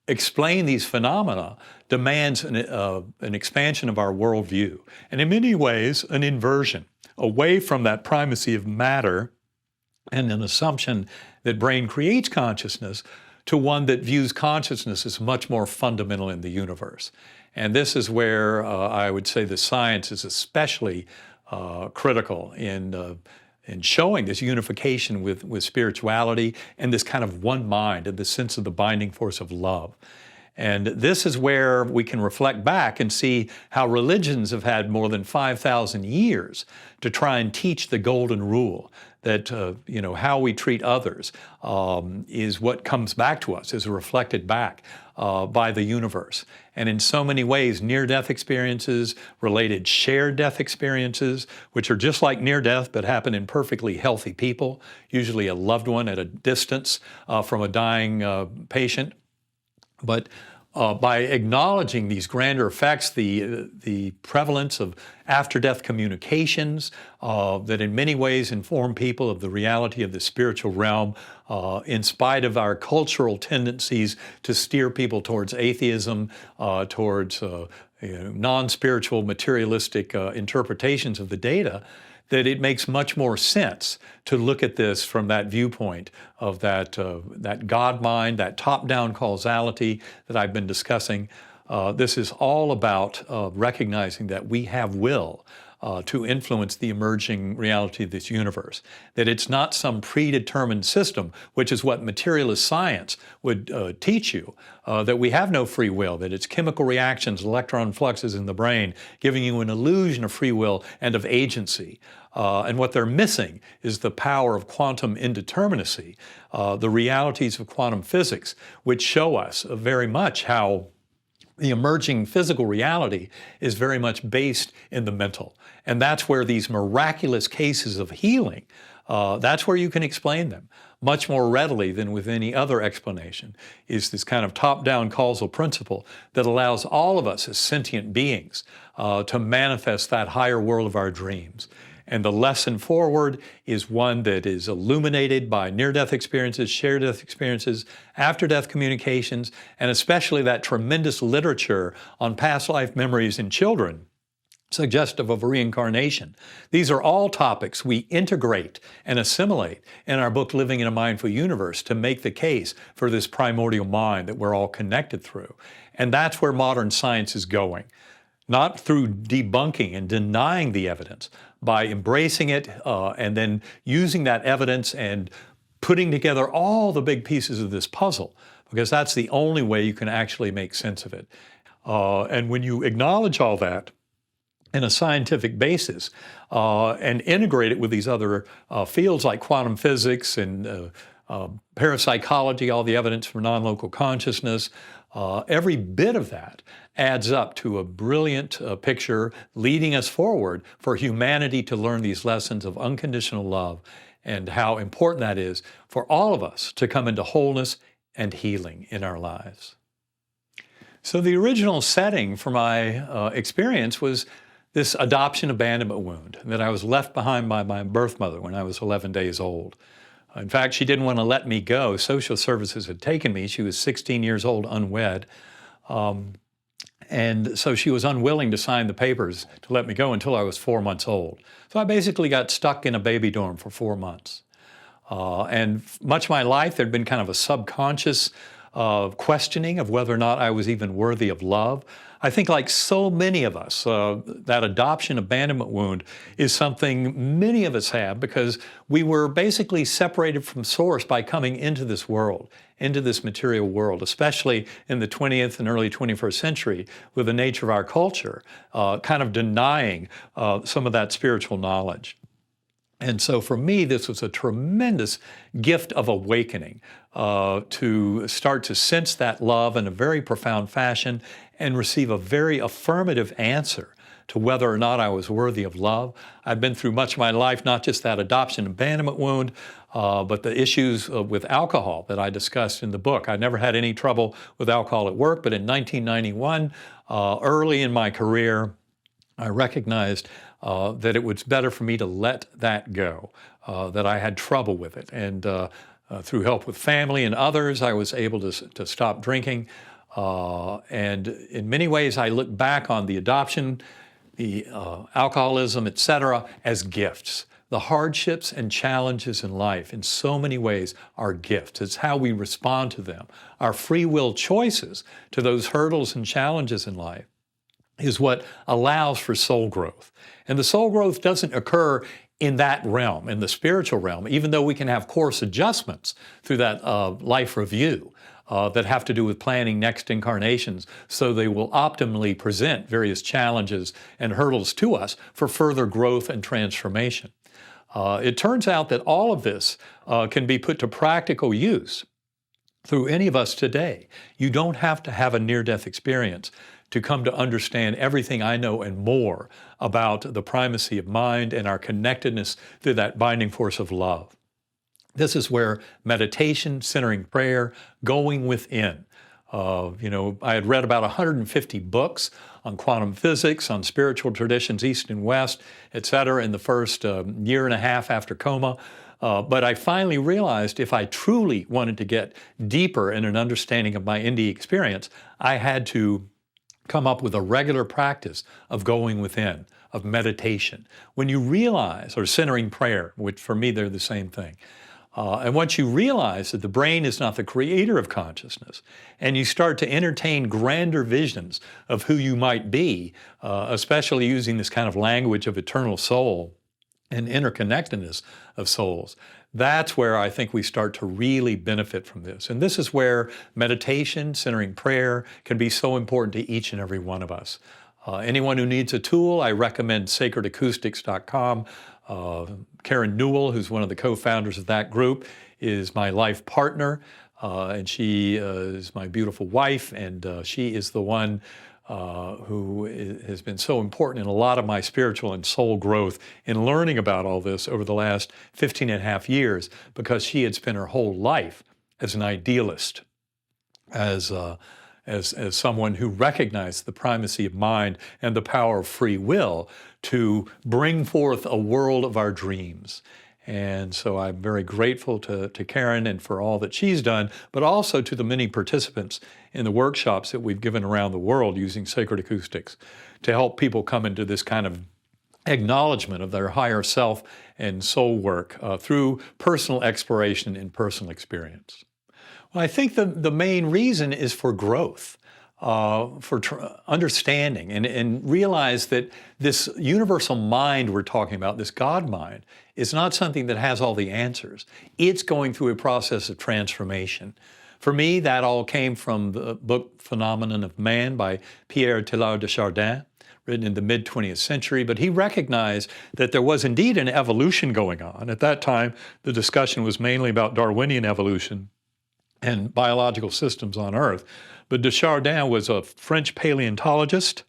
[SPEAKER 1] explain these phenomena demands an expansion of our worldview, and in many ways an inversion away from that primacy of matter and an assumption that brain creates consciousness to one that views consciousness as much more fundamental in the universe. And this is where I would say the science is especially critical in showing this unification with spirituality and this kind of one mind and the sense of the binding force of love. And this is where we can reflect back and see how religions have had more than 5,000 years to try and teach the golden rule that how we treat others is what comes back to us, is reflected back by the universe. And in so many ways, near-death experiences, related shared death experiences, which are just like near-death but happen in perfectly healthy people, usually a loved one at a distance from a dying patient. But by acknowledging these grander effects, the prevalence of after-death communications that in many ways inform people of the reality of the spiritual realm, in spite of our cultural tendencies to steer people towards atheism, towards non-spiritual materialistic interpretations of the data, that it makes much more sense to look at this from that viewpoint of that God mind, that top-down causality that I've been discussing. This is all about recognizing that we have will to influence the emerging reality of this universe. That it's not some predetermined system, which is what materialist science would teach you, that we have no free will, that it's chemical reactions, electron fluxes in the brain, giving you an illusion of free will and of agency. And what they're missing is the power of quantum indeterminacy, the realities of quantum physics, which show us very much how the emerging physical reality is very much based in the mental. And that's where these miraculous cases of healing, that's where you can explain them much more readily than with any other explanation, is this kind of top-down causal principle that allows all of us as sentient beings to manifest that higher world of our dreams. And the lesson forward is one that is illuminated by near-death experiences, shared-death experiences, after-death communications, and especially that tremendous literature on past life memories in children, suggestive of reincarnation. These are all topics we integrate and assimilate in our book, Living in a Mindful Universe, to make the case for this primordial mind that we're all connected through. And that's where modern science is going. Not through debunking and denying the evidence, by embracing it and then using that evidence and putting together all the big pieces of this puzzle, because that's the only way you can actually make sense of it. And when you acknowledge all that in a scientific basis and integrate it with these other fields like quantum physics and parapsychology, all the evidence for non-local consciousness, every bit of that adds up to a brilliant picture leading us forward for humanity to learn these lessons of unconditional love and how important that is for all of us to come into wholeness and healing in our lives. So the original setting for my experience was this adoption abandonment wound that I was left behind by my birth mother when I was 11 days old. In fact, she didn't want to let me go. Social services had taken me. She was 16 years old, unwed. And so she was unwilling to sign the papers to let me go until I was 4 months old. So I basically got stuck in a baby dorm for 4 months. And much of my life, there'd been kind of a subconscious questioning of whether or not I was even worthy of love. I think like so many of us, that adoption abandonment wound is something many of us have because we were basically separated from source by coming into this world, into this material world, especially in the 20th and early 21st century with the nature of our culture, kind of denying some of that spiritual knowledge. And so for me, this was a tremendous gift of awakening to start to sense that love in a very profound fashion and receive a very affirmative answer to whether or not I was worthy of love. I've been through much of my life, not just that adoption abandonment wound, but the issues with alcohol that I discussed in the book. I never had any trouble with alcohol at work, but in 1991, early in my career, I recognized that it was better for me to let that go, that I had trouble with it. And through help with family and others, I was able to stop drinking. And in many ways, I look back on the adoption, the alcoholism, etc., as gifts. The hardships and challenges in life, in so many ways, are gifts. It's how we respond to them. Our free will choices to those hurdles and challenges in life is what allows for soul growth. And the soul growth doesn't occur in that realm, in the spiritual realm, even though we can have course adjustments through that life review that have to do with planning next incarnations so they will optimally present various challenges and hurdles to us for further growth and transformation. It turns out that all of this can be put to practical use through any of us today. You don't have to have a near-death experience to come to understand everything I know and more about the primacy of mind and our connectedness through that binding force of love. This is where meditation, centering prayer, going within. I had read about 150 books on quantum physics, on spiritual traditions, East and West, etc., in the first year and a half after coma. But I finally realized if I truly wanted to get deeper in an understanding of my NDE experience, I had to come up with a regular practice of going within, of meditation. When you realize, or centering prayer, which for me they're the same thing, and once you realize that the brain is not the creator of consciousness, and you start to entertain grander visions of who you might be, especially using this kind of language of eternal soul and interconnectedness of souls, that's where I think we start to really benefit from this. And this is where meditation, centering prayer, can be so important to each and every one of us. Anyone who needs a tool, I recommend sacredacoustics.com. Karen Newell, who's one of the co-founders of that group, is my life partner, and she is my beautiful wife, and she is the one who has been so important in a lot of my spiritual and soul growth in learning about all this over the last 15 and a half years, because she had spent her whole life as an idealist, as someone who recognized the primacy of mind and the power of free will to bring forth a world of our dreams. And so I'm very grateful to Karen and for all that she's done, but also to the many participants in the workshops that we've given around the world using sacred acoustics to help people come into this kind of acknowledgement of their higher self and soul work through personal exploration and personal experience. Well, I think the main reason is for growth, for understanding, and realize that this universal mind we're talking about, this God mind, is not something that has all the answers. It's going through a process of transformation. For me, that all came from the book Phenomenon of Man by Pierre Teilhard de Chardin, written in the mid-20th century, but he recognized that there was indeed an evolution going on. At that time, the discussion was mainly about Darwinian evolution and biological systems on Earth. But de Chardin was a French paleontologist,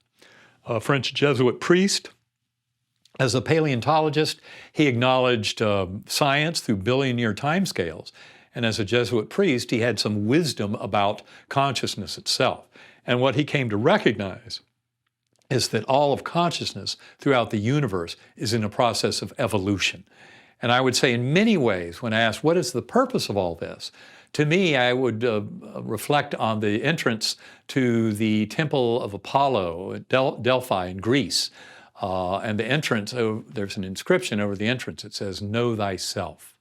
[SPEAKER 1] a French Jesuit priest. As a paleontologist, he acknowledged science through billion-year timescales. And as a Jesuit priest, he had some wisdom about consciousness itself. And what he came to recognize is that all of consciousness throughout the universe is in a process of evolution. And I would say in many ways, when asked, what is the purpose of all this? To me, I would reflect on the entrance to the Temple of Apollo at Delphi in Greece. And the entrance, there's an inscription over the entrance that says, "Know thyself."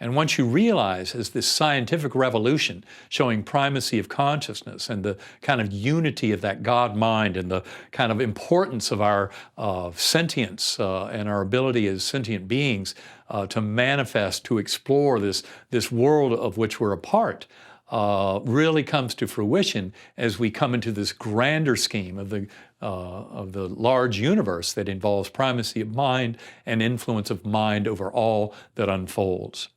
[SPEAKER 1] And once you realize, as this scientific revolution showing primacy of consciousness and the kind of unity of that God mind and the kind of importance of our sentience and our ability as sentient beings to manifest, to explore this world of which we're a part, really comes to fruition as we come into this grander scheme of the large universe that involves primacy of mind and influence of mind over all that unfolds.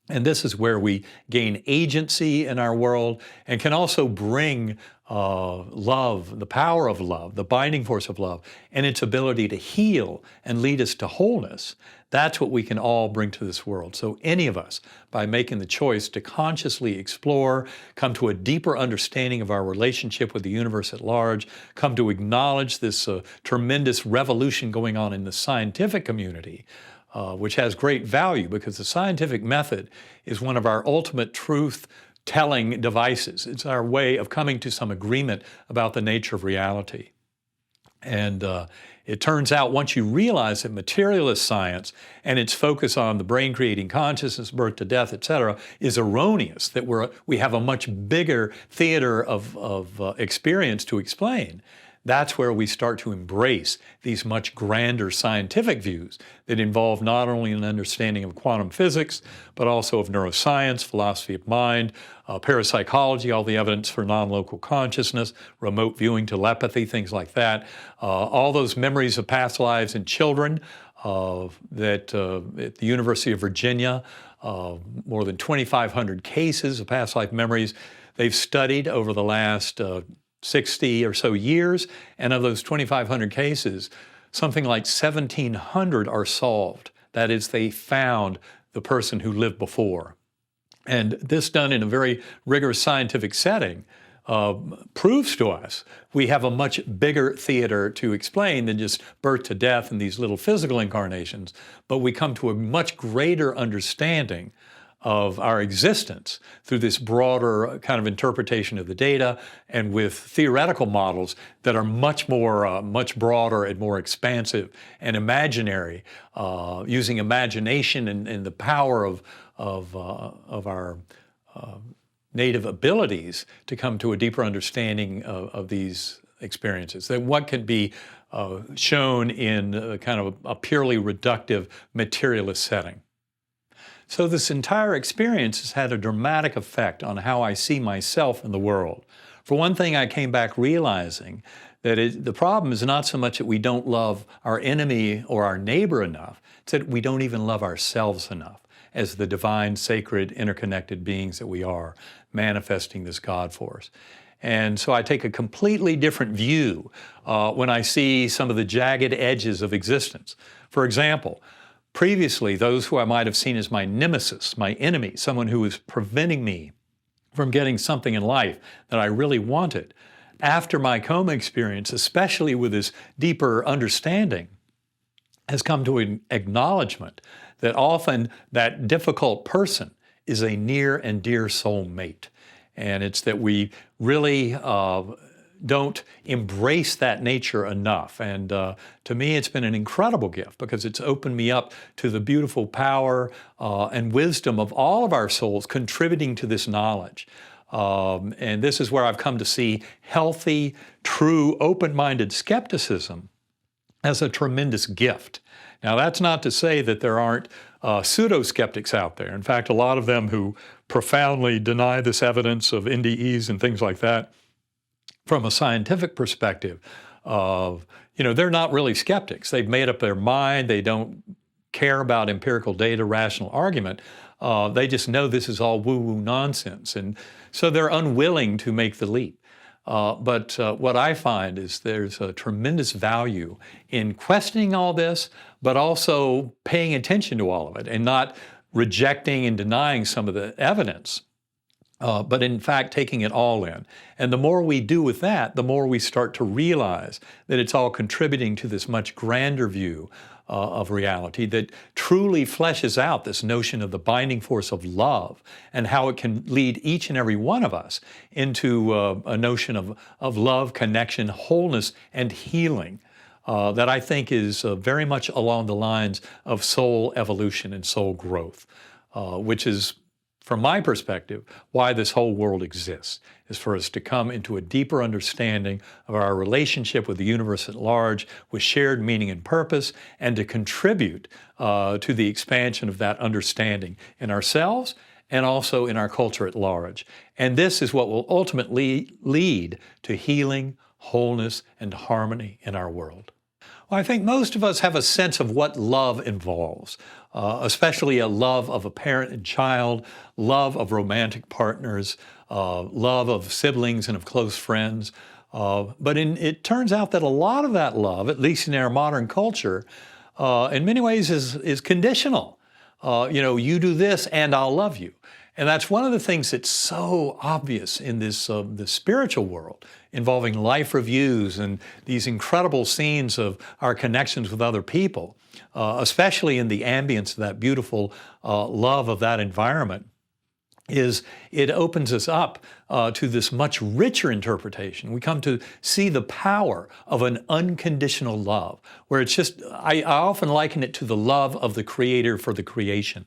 [SPEAKER 1] And this is where we gain agency in our world and can also bring love, the power of love, the binding force of love, and its ability to heal and lead us to wholeness. That's what we can all bring to this world. So any of us, by making the choice to consciously explore, come to a deeper understanding of our relationship with the universe at large, come to acknowledge this tremendous revolution going on in the scientific community, which has great value because the scientific method is one of our ultimate truth-telling devices. It's our way of coming to some agreement about the nature of reality. And it turns out once you realize that materialist science and its focus on the brain creating consciousness, birth to death, etc., is erroneous, that we have a much bigger theater of experience to explain, that's where we start to embrace these much grander scientific views that involve not only an understanding of quantum physics, but also of neuroscience, philosophy of mind, parapsychology, all the evidence for non-local consciousness, remote viewing, telepathy, things like that. All those memories of past lives in children that at the University of Virginia, more than 2,500 cases of past life memories they've studied over the last 60 or so years, and of those 2,500 cases, something like 1,700 are solved. That is, they found the person who lived before. And this done in a very rigorous scientific setting proves to us we have a much bigger theater to explain than just birth to death and these little physical incarnations, but we come to a much greater understanding of our existence through this broader kind of interpretation of the data and with theoretical models that are much more, much broader and more expansive and imaginary, using imagination and the power of our native abilities to come to a deeper understanding of these experiences, that what can be shown in kind of a purely reductive materialist setting. So this entire experience has had a dramatic effect on how I see myself in the world. For one thing, I came back realizing that the problem is not so much that we don't love our enemy or our neighbor enough, it's that we don't even love ourselves enough as the divine, sacred, interconnected beings that we are, manifesting this God force. And so I take a completely different view when I see some of the jagged edges of existence. For example, previously, those who I might have seen as my nemesis, my enemy, someone who was preventing me from getting something in life that I really wanted, after my coma experience, especially with this deeper understanding, has come to an acknowledgement that often that difficult person is a near and dear soul mate. And it's that we really don't embrace that nature enough. And to me, it's been an incredible gift because it's opened me up to the beautiful power and wisdom of all of our souls contributing to this knowledge. And this is where I've come to see healthy, true, open-minded skepticism as a tremendous gift. Now, that's not to say that there aren't pseudo-skeptics out there. In fact, a lot of them who profoundly deny this evidence of NDEs and things like that from a scientific perspective. They're not really skeptics. They've made up their mind. They don't care about empirical data, rational argument. They just know this is all woo-woo nonsense. And so they're unwilling to make the leap. But what I find is there's a tremendous value in questioning all this, but also paying attention to all of it and not rejecting and denying some of the evidence, but in fact taking it all in. And the more we do with that, the more we start to realize that it's all contributing to this much grander view of reality that truly fleshes out this notion of the binding force of love and how it can lead each and every one of us into a notion of love, connection, wholeness, and healing that I think is very much along the lines of soul evolution and soul growth, which is, from my perspective, why this whole world exists, is for us to come into a deeper understanding of our relationship with the universe at large, with shared meaning and purpose, and to contribute to the expansion of that understanding in ourselves and also in our culture at large. And this is what will ultimately lead to healing, wholeness, and harmony in our world. Well, I think most of us have a sense of what love involves, especially a love of a parent and child, love of romantic partners, love of siblings and of close friends. But it turns out that a lot of that love, at least in our modern culture, in many ways is conditional. You do this and I'll love you. And that's one of the things that's so obvious in this the spiritual world, involving life reviews and these incredible scenes of our connections with other people, especially in the ambience of that beautiful love of that environment, is it opens us up to this much richer interpretation. We come to see the power of an unconditional love, where it's just, I often liken it to the love of the Creator for the creation.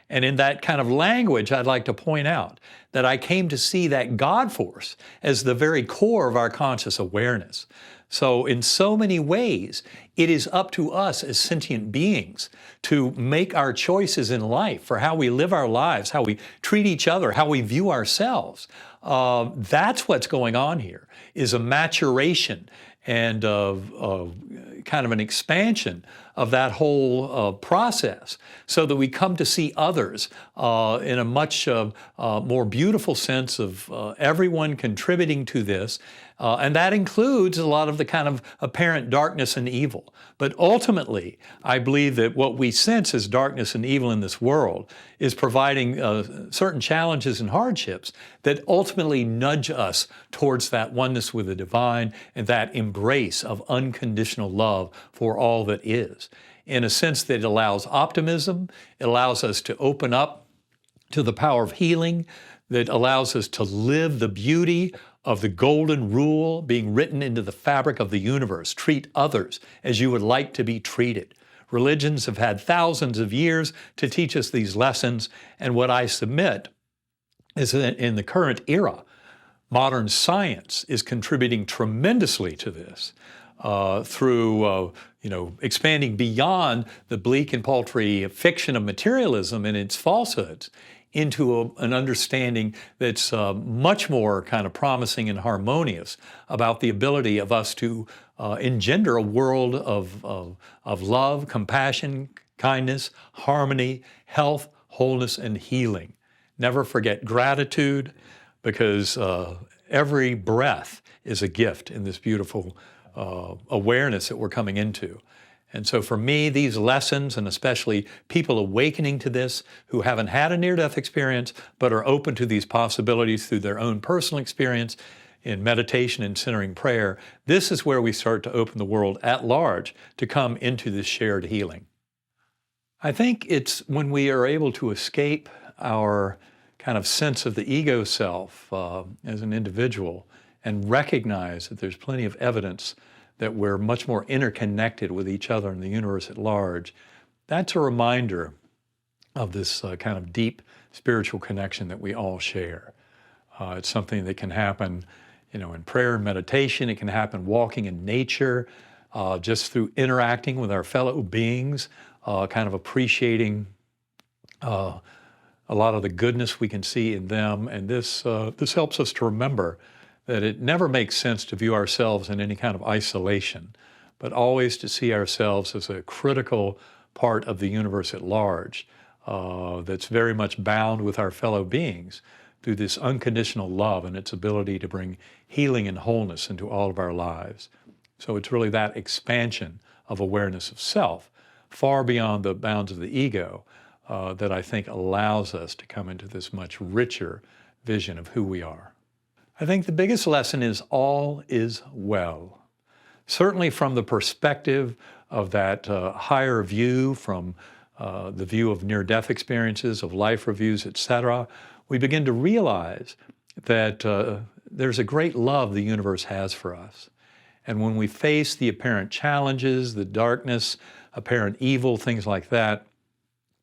[SPEAKER 1] And in that kind of language, I'd like to point out that I came to see that God force as the very core of our conscious awareness. So in so many ways, it is up to us as sentient beings to make our choices in life for how we live our lives, how we treat each other, how we view ourselves. That's what's going on here, is a maturation and kind of an expansion of that whole process, so that we come to see others in a much more beautiful sense of everyone contributing to this. And that includes a lot of the kind of apparent darkness and evil. But ultimately, I believe that what we sense as darkness and evil in this world is providing certain challenges and hardships that ultimately nudge us towards that oneness with the divine and that embrace of unconditional love for all that is. In a sense that it allows optimism, it allows us to open up to the power of healing that allows us to live the beauty of the golden rule being written into the fabric of the universe. Treat others as you would like to be treated. Religions have had thousands of years to teach us these lessons, and what I submit is that in the current era, modern science is contributing tremendously to this through expanding beyond the bleak and paltry fiction of materialism and its falsehoods into an understanding that's much more kind of promising and harmonious about the ability of us to engender a world of love, compassion, kindness, harmony, health, wholeness, and healing. Never forget gratitude, because every breath is a gift in this beautiful awareness that we're coming into. And so for me, these lessons, and especially people awakening to this who haven't had a near-death experience but are open to these possibilities through their own personal experience in meditation and centering prayer, this is where we start to open the world at large to come into this shared healing. I think it's when we are able to escape our kind of sense of the ego self as an individual and recognize that there's plenty of evidence that we're much more interconnected with each other and the universe at large. That's a reminder of this kind of deep spiritual connection that we all share. It's something that can happen, in prayer and meditation. It can happen walking in nature, just through interacting with our fellow beings, kind of appreciating a lot of the goodness we can see in them. And this helps us to remember that it never makes sense to view ourselves in any kind of isolation, but always to see ourselves as a critical part of the universe at large that's very much bound with our fellow beings through this unconditional love and its ability to bring healing and wholeness into all of our lives. So it's really that expansion of awareness of self, far beyond the bounds of the ego, that I think allows us to come into this much richer vision of who we are. I think the biggest lesson is all is well. Certainly from the perspective of that higher view, from the view of near-death experiences, of life reviews, etc., we begin to realize that there's a great love the universe has for us. And when we face the apparent challenges, the darkness, apparent evil, things like that,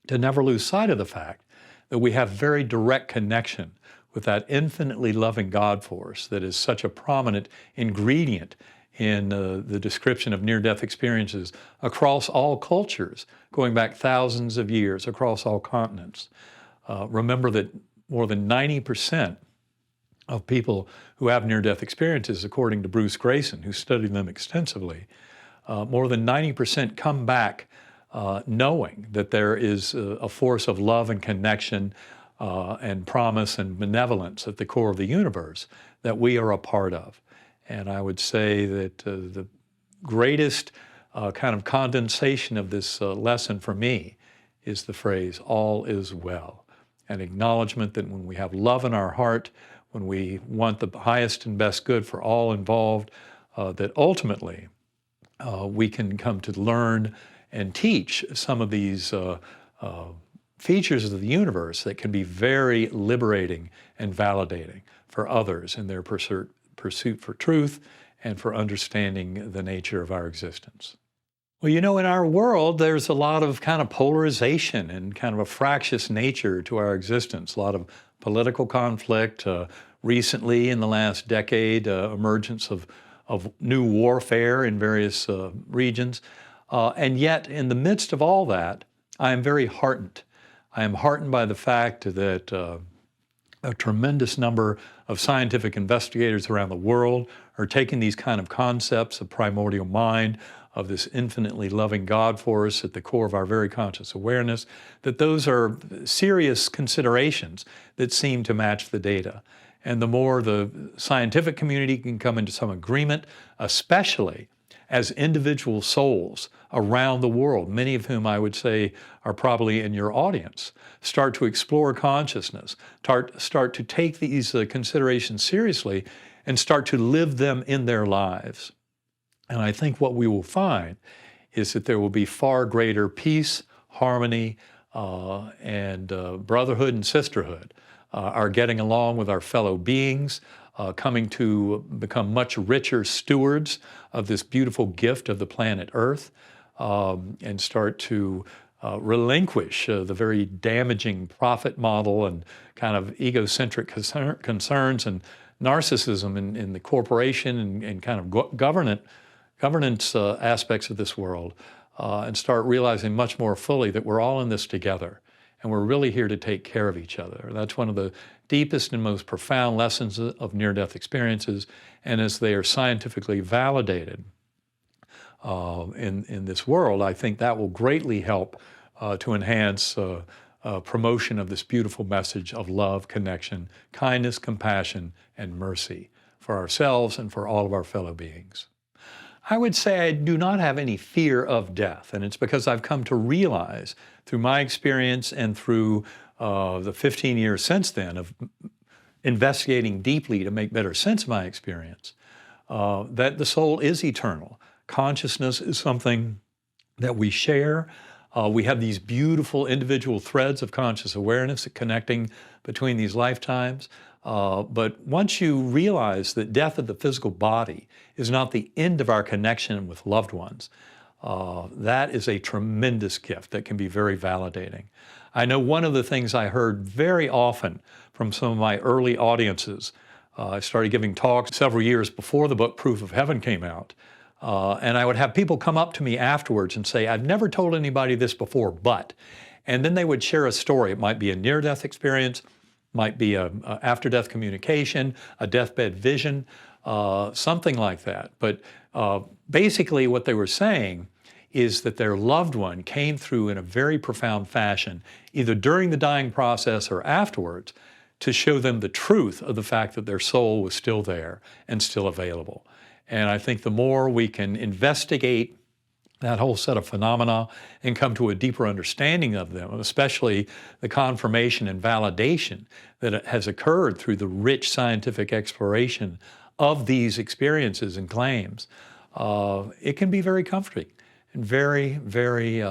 [SPEAKER 1] to never lose sight of the fact that we have very direct connection with that infinitely loving God force that is such a prominent ingredient in the description of near-death experiences across all cultures, going back thousands of years, across all continents. Remember that more than 90% of people who have near-death experiences, according to Bruce Grayson, who studied them extensively, more than 90% come back knowing that there is a force of love and connection and promise and benevolence at the core of the universe that we are a part of. And I would say that the greatest kind of condensation of this lesson for me is the phrase, all is well. An acknowledgement that when we have love in our heart, when we want the highest and best good for all involved, that ultimately we can come to learn and teach some of these features of the universe that can be very liberating and validating for others in their pursuit for truth and for understanding the nature of our existence. Well, in our world, there's a lot of kind of polarization and kind of a fractious nature to our existence, a lot of political conflict. Recently, in the last decade, emergence of new warfare in various regions. And yet, in the midst of all that, I am very heartened. I am heartened by the fact that a tremendous number of scientific investigators around the world are taking these kind of concepts of primordial mind, of this infinitely loving God force at the core of our very conscious awareness, that those are serious considerations that seem to match the data. And the more the scientific community can come into some agreement, especially as individual souls around the world, many of whom I would say are probably in your audience, start to explore consciousness, start to take these considerations seriously and start to live them in their lives. And I think what we will find is that there will be far greater peace, harmony, and brotherhood and sisterhood, our getting along with our fellow beings, coming to become much richer stewards of this beautiful gift of the planet Earth, and start to relinquish the very damaging profit model and kind of egocentric concerns and narcissism in the corporation and kind of governance aspects of this world, and start realizing much more fully that we're all in this together and we're really here to take care of each other. That's one of the deepest and most profound lessons of near-death experiences, and as they are scientifically validated in this world, I think that will greatly help to enhance promotion of this beautiful message of love, connection, kindness, compassion, and mercy for ourselves and for all of our fellow beings. I would say I do not have any fear of death, and it's because I've come to realize through my experience and through the 15 years since then of investigating deeply to make better sense of my experience, that the soul is eternal. Consciousness is something that we share. We have these beautiful individual threads of conscious awareness connecting between these lifetimes. But once you realize that death of the physical body is not the end of our connection with loved ones, that is a tremendous gift that can be very validating. I know one of the things I heard very often from some of my early audiences, I started giving talks several years before the book Proof of Heaven came out, and I would have people come up to me afterwards and say, I've never told anybody this before, but, and then they would share a story. It might be a near-death experience, might be a after-death communication, a deathbed vision, something like that. But basically what they were saying is that their loved one came through in a very profound fashion, either during the dying process or afterwards, to show them the truth of the fact that their soul was still there and still available. And I think the more we can investigate that whole set of phenomena and come to a deeper understanding of them, especially the confirmation and validation that has occurred through the rich scientific exploration of these experiences and claims, it can be very comforting and very, very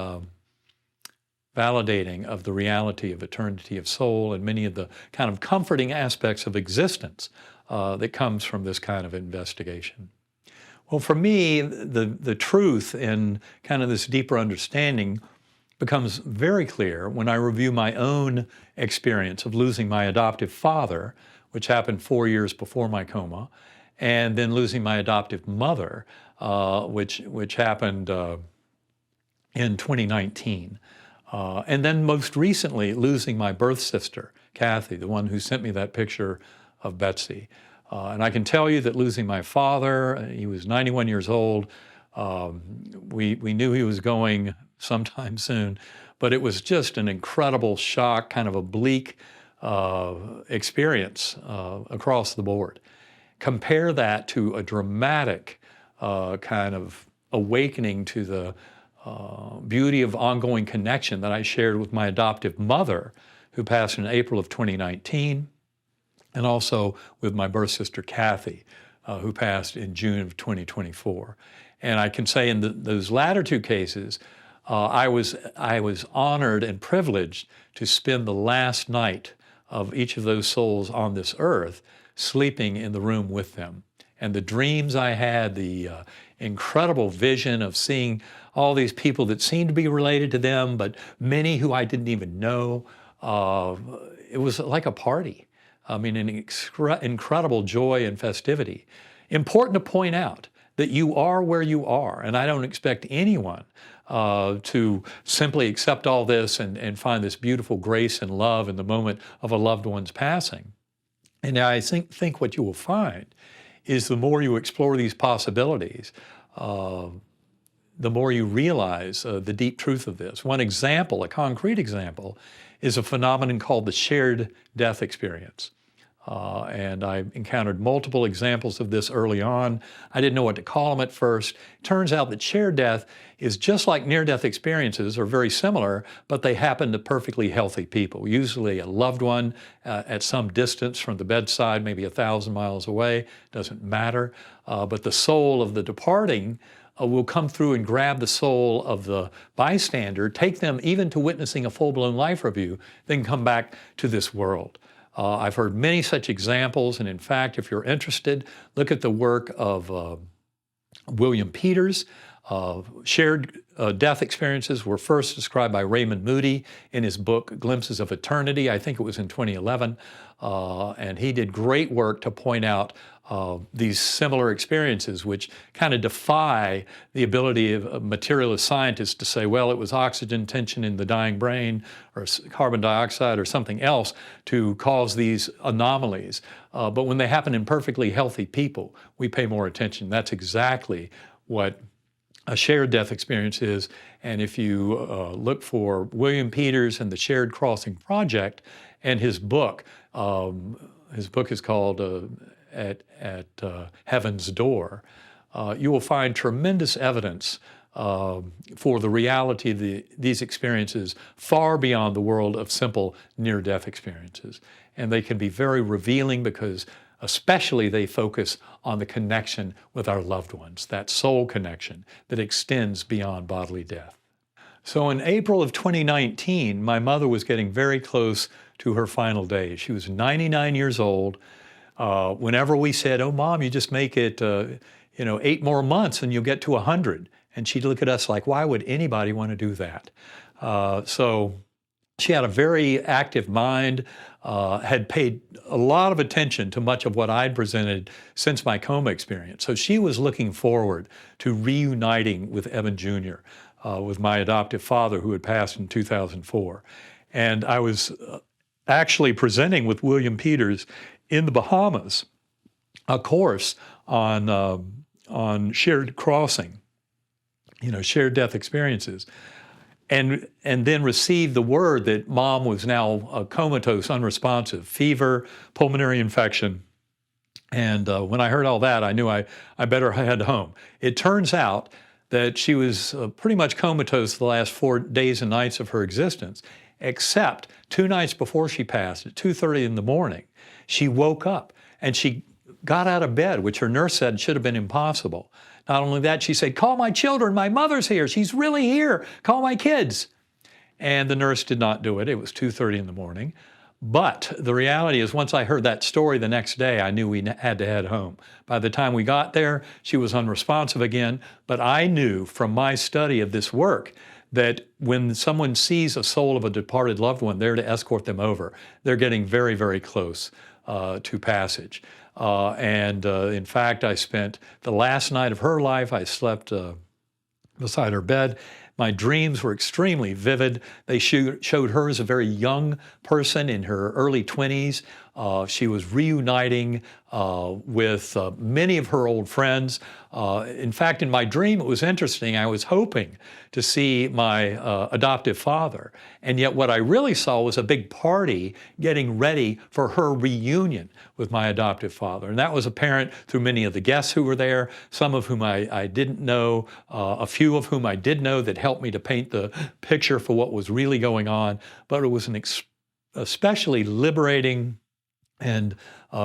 [SPEAKER 1] validating of the reality of eternity of soul and many of the kind of comforting aspects of existence that comes from this kind of investigation. Well, for me, the truth in kind of this deeper understanding becomes very clear when I review my own experience of losing my adoptive father, which happened 4 years before my coma, and then losing my adoptive mother, which happened in 2019. And then most recently, losing my birth sister, Kathy, the one who sent me that picture of Betsy. And I can tell you that losing my father, he was 91 years old. We knew he was going sometime soon, but it was just an incredible shock, kind of a bleak experience across the board. Compare that to a dramatic kind of awakening to the beauty of ongoing connection that I shared with my adoptive mother, who passed in April of 2019, and also with my birth sister, Kathy, who passed in June of 2024. And I can say in those latter two cases, I was honored and privileged to spend the last night of each of those souls on this earth sleeping in the room with them. And the dreams I had, the incredible vision of seeing all these people that seemed to be related to them, but many who I didn't even know. It was like a party. I mean, an incredible joy and festivity. Important to point out that you are where you are, and I don't expect anyone to simply accept all this and find this beautiful grace and love in the moment of a loved one's passing. And I think what you will find is the more you explore these possibilities, the more you realize the deep truth of this. One example, a concrete example, is a phenomenon called the shared death experience. And I encountered multiple examples of this early on. I didn't know what to call them at first. Turns out that shared death is just like near-death experiences, are very similar, but they happen to perfectly healthy people, usually a loved one at some distance from the bedside, maybe 1,000 miles away, doesn't matter. But the soul of the departing will come through and grab the soul of the bystander, take them even to witnessing a full-blown life review, then come back to this world. I've heard many such examples, and in fact, if you're interested, look at the work of William Peters. Shared death experiences were first described by Raymond Moody in his book, Glimpses of Eternity. I think it was in 2011. And he did great work to point out these similar experiences, which kind of defy the ability of materialist scientists to say, well, it was oxygen tension in the dying brain or carbon dioxide or something else to cause these anomalies. But when they happen in perfectly healthy people, we pay more attention. That's exactly what a shared death experience is. And if you look for William Peters and the Shared Crossing Project and his book is called At Heaven's Door, you will find tremendous evidence for the reality of these experiences far beyond the world of simple near-death experiences. And they can be very revealing because especially they focus on the connection with our loved ones, that soul connection that extends beyond bodily death. So in April of 2019, my mother was getting very close to her final days. She was 99 years old. Whenever we said, oh, Mom, you just make it 8 more months and you'll get to 100. And she'd look at us like, why would anybody want to do that? So she had a very active mind, had paid a lot of attention to much of what I'd presented since my coma experience. So she was looking forward to reuniting with Eben Jr., with my adoptive father who had passed in 2004. And I was actually presenting with William Peters in the Bahamas a course on shared crossing, shared death experiences. And then received the word that Mom was now comatose, unresponsive, fever, pulmonary infection. And when I heard all that, I knew I better head home. It turns out that she was pretty much comatose the last 4 days and nights of her existence, except 2 nights before she passed, at 2:30 in the morning, she woke up and she got out of bed, which her nurse said should have been impossible. Not only that, she said, call my children, my mother's here, she's really here, call my kids. And the nurse did not do it. It was 2:30 in the morning. But the reality is, once I heard that story the next day, I knew we had to head home. By the time we got there, she was unresponsive again, but I knew from my study of this work that when someone sees a soul of a departed loved one, they're to escort them over. They're getting very, very close to passage. In fact, I spent the last night of her life, I slept beside her bed. My dreams were extremely vivid. They showed her as a very young person in her early 20s. She was reuniting with many of her old friends. In fact, in my dream, it was interesting. I was hoping to see my adoptive father. And yet what I really saw was a big party getting ready for her reunion with my adoptive father. And that was apparent through many of the guests who were there, some of whom I didn't know, a few of whom I did know that helped me to paint the picture for what was really going on. But it was an especially liberating and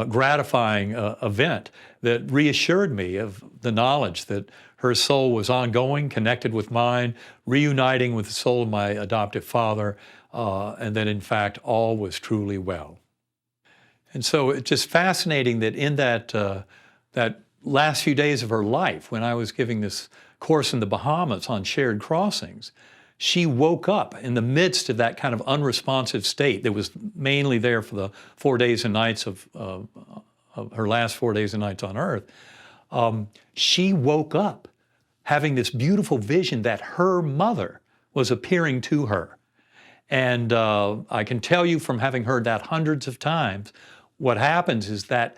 [SPEAKER 1] gratifying event that reassured me of the knowledge that her soul was ongoing, connected with mine, reuniting with the soul of my adoptive father, and that in fact all was truly well. And so it's just fascinating that in that last few days of her life, when I was giving this course in the Bahamas on shared crossings, she woke up in the midst of that kind of unresponsive state that was mainly there for the 4 days and nights of her last 4 days and nights on Earth. She woke up having this beautiful vision that her mother was appearing to her. And I can tell you from having heard that hundreds of times, what happens is that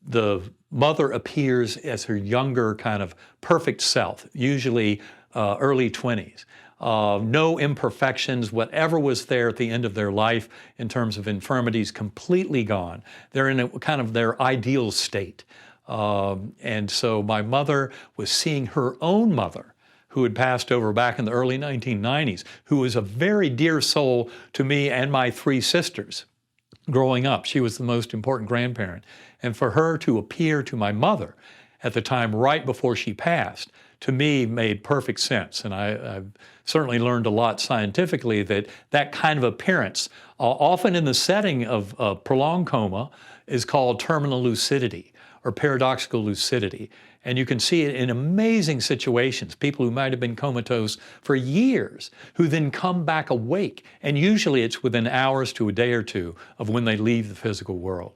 [SPEAKER 1] the mother appears as her younger kind of perfect self, usually early 20s. No imperfections, whatever was there at the end of their life in terms of infirmities, completely gone. They're in a kind of their ideal state. And so my mother was seeing her own mother, who had passed over back in the early 1990s, who was a very dear soul to me and my 3 sisters growing up. She was the most important grandparent. And for her to appear to my mother at the time right before she passed, to me made perfect sense. And I've certainly learned a lot scientifically that that kind of appearance, often in the setting of prolonged coma, is called terminal lucidity or paradoxical lucidity. And you can see it in amazing situations, people who might have been comatose for years, who then come back awake. And usually it's within hours to a day or two of when they leave the physical world.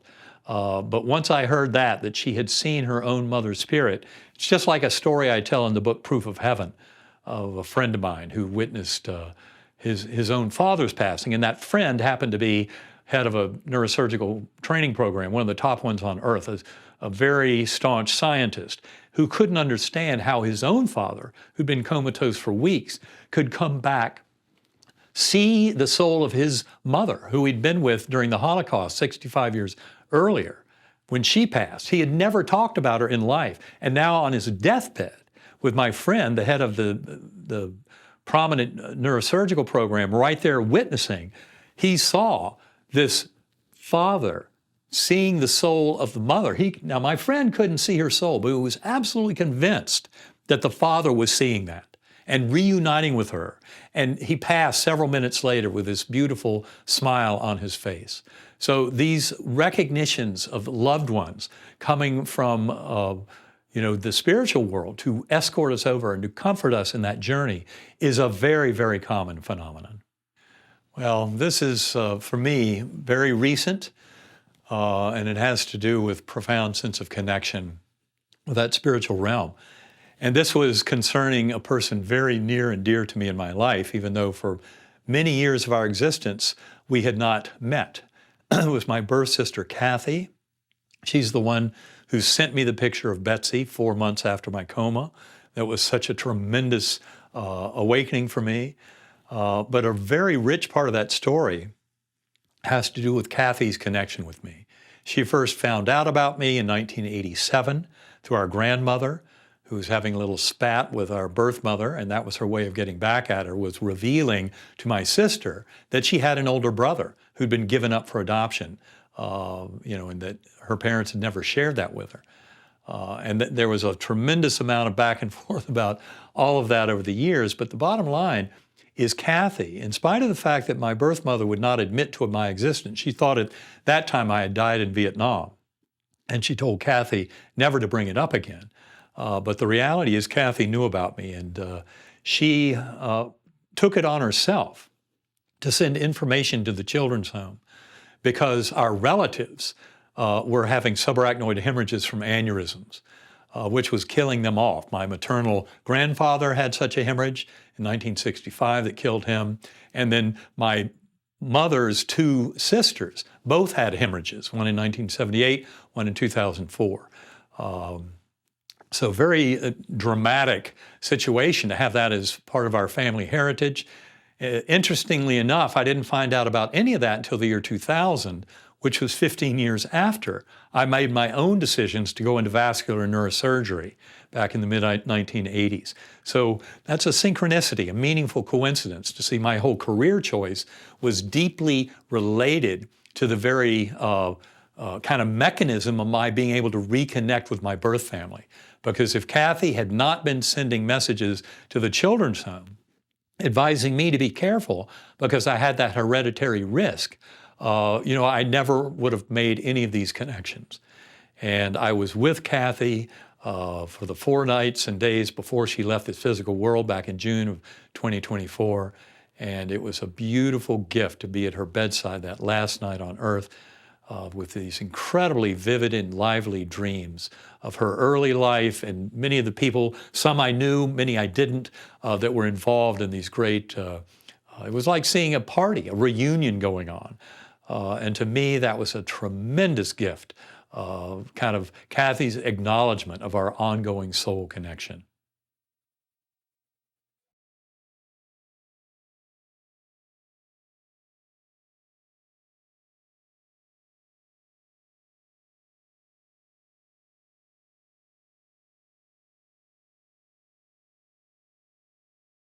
[SPEAKER 1] But once I heard that she had seen her own mother's spirit, it's just like a story I tell in the book Proof of Heaven of a friend of mine who witnessed his own father's passing. And that friend happened to be head of a neurosurgical training program, one of the top ones on earth, a very staunch scientist who couldn't understand how his own father, who'd been comatose for weeks, could come back, see the soul of his mother, who he'd been with during the Holocaust 65 years earlier, when she passed. He had never talked about her in life. And now on his deathbed, with my friend, the head of the prominent neurosurgical program, right there witnessing, he saw this father seeing the soul of the mother. Now, my friend couldn't see her soul, but he was absolutely convinced that the father was seeing that and reuniting with her. And he passed several minutes later with this beautiful smile on his face. So these recognitions of loved ones coming from the spiritual world to escort us over and to comfort us in that journey is a very, very common phenomenon. Well, this is, for me, very recent, and it has to do with profound sense of connection with that spiritual realm. And this was concerning a person very near and dear to me in my life, even though for many years of our existence, we had not met. It was my birth sister, Kathy. She's the one who sent me the picture of Betsy 4 months after my coma. That was such a tremendous awakening for me. But a very rich part of that story has to do with Kathy's connection with me. She first found out about me in 1987 through our grandmother, who was having a little spat with our birth mother, and that was her way of getting back at her, was revealing to my sister that she had an older brother who'd been given up for adoption, and that her parents had never shared that with her. And there was a tremendous amount of back and forth about all of that over the years, but the bottom line is Kathy, in spite of the fact that my birth mother would not admit to my existence, she thought at that time I had died in Vietnam, and she told Kathy never to bring it up again. But the reality is Kathy knew about me, and she took it on herself to send information to the children's home because our relatives were having subarachnoid hemorrhages from aneurysms, which was killing them off. My maternal grandfather had such a hemorrhage in 1965 that killed him. And then my mother's two sisters both had hemorrhages, one in 1978, one in 2004. So very dramatic situation to have that as part of our family heritage. Interestingly enough, I didn't find out about any of that until the year 2000, which was 15 years after I made my own decisions to go into vascular neurosurgery back in the mid-1980s. So that's a synchronicity, a meaningful coincidence to see my whole career choice was deeply related to the very kind of mechanism of my being able to reconnect with my birth family. Because if Kathy had not been sending messages to the children's home, advising me to be careful because I had that hereditary risk, I never would have made any of these connections. And I was with Kathy for the 4 nights and days before she left this physical world back in June of 2024. And it was a beautiful gift to be at her bedside that last night on earth with these incredibly vivid and lively dreams of her early life and many of the people, some I knew, many I didn't, that were involved in these great, it was like seeing a party, a reunion going on. And to me, that was a tremendous gift, kind of Kathy's acknowledgement of our ongoing soul connection.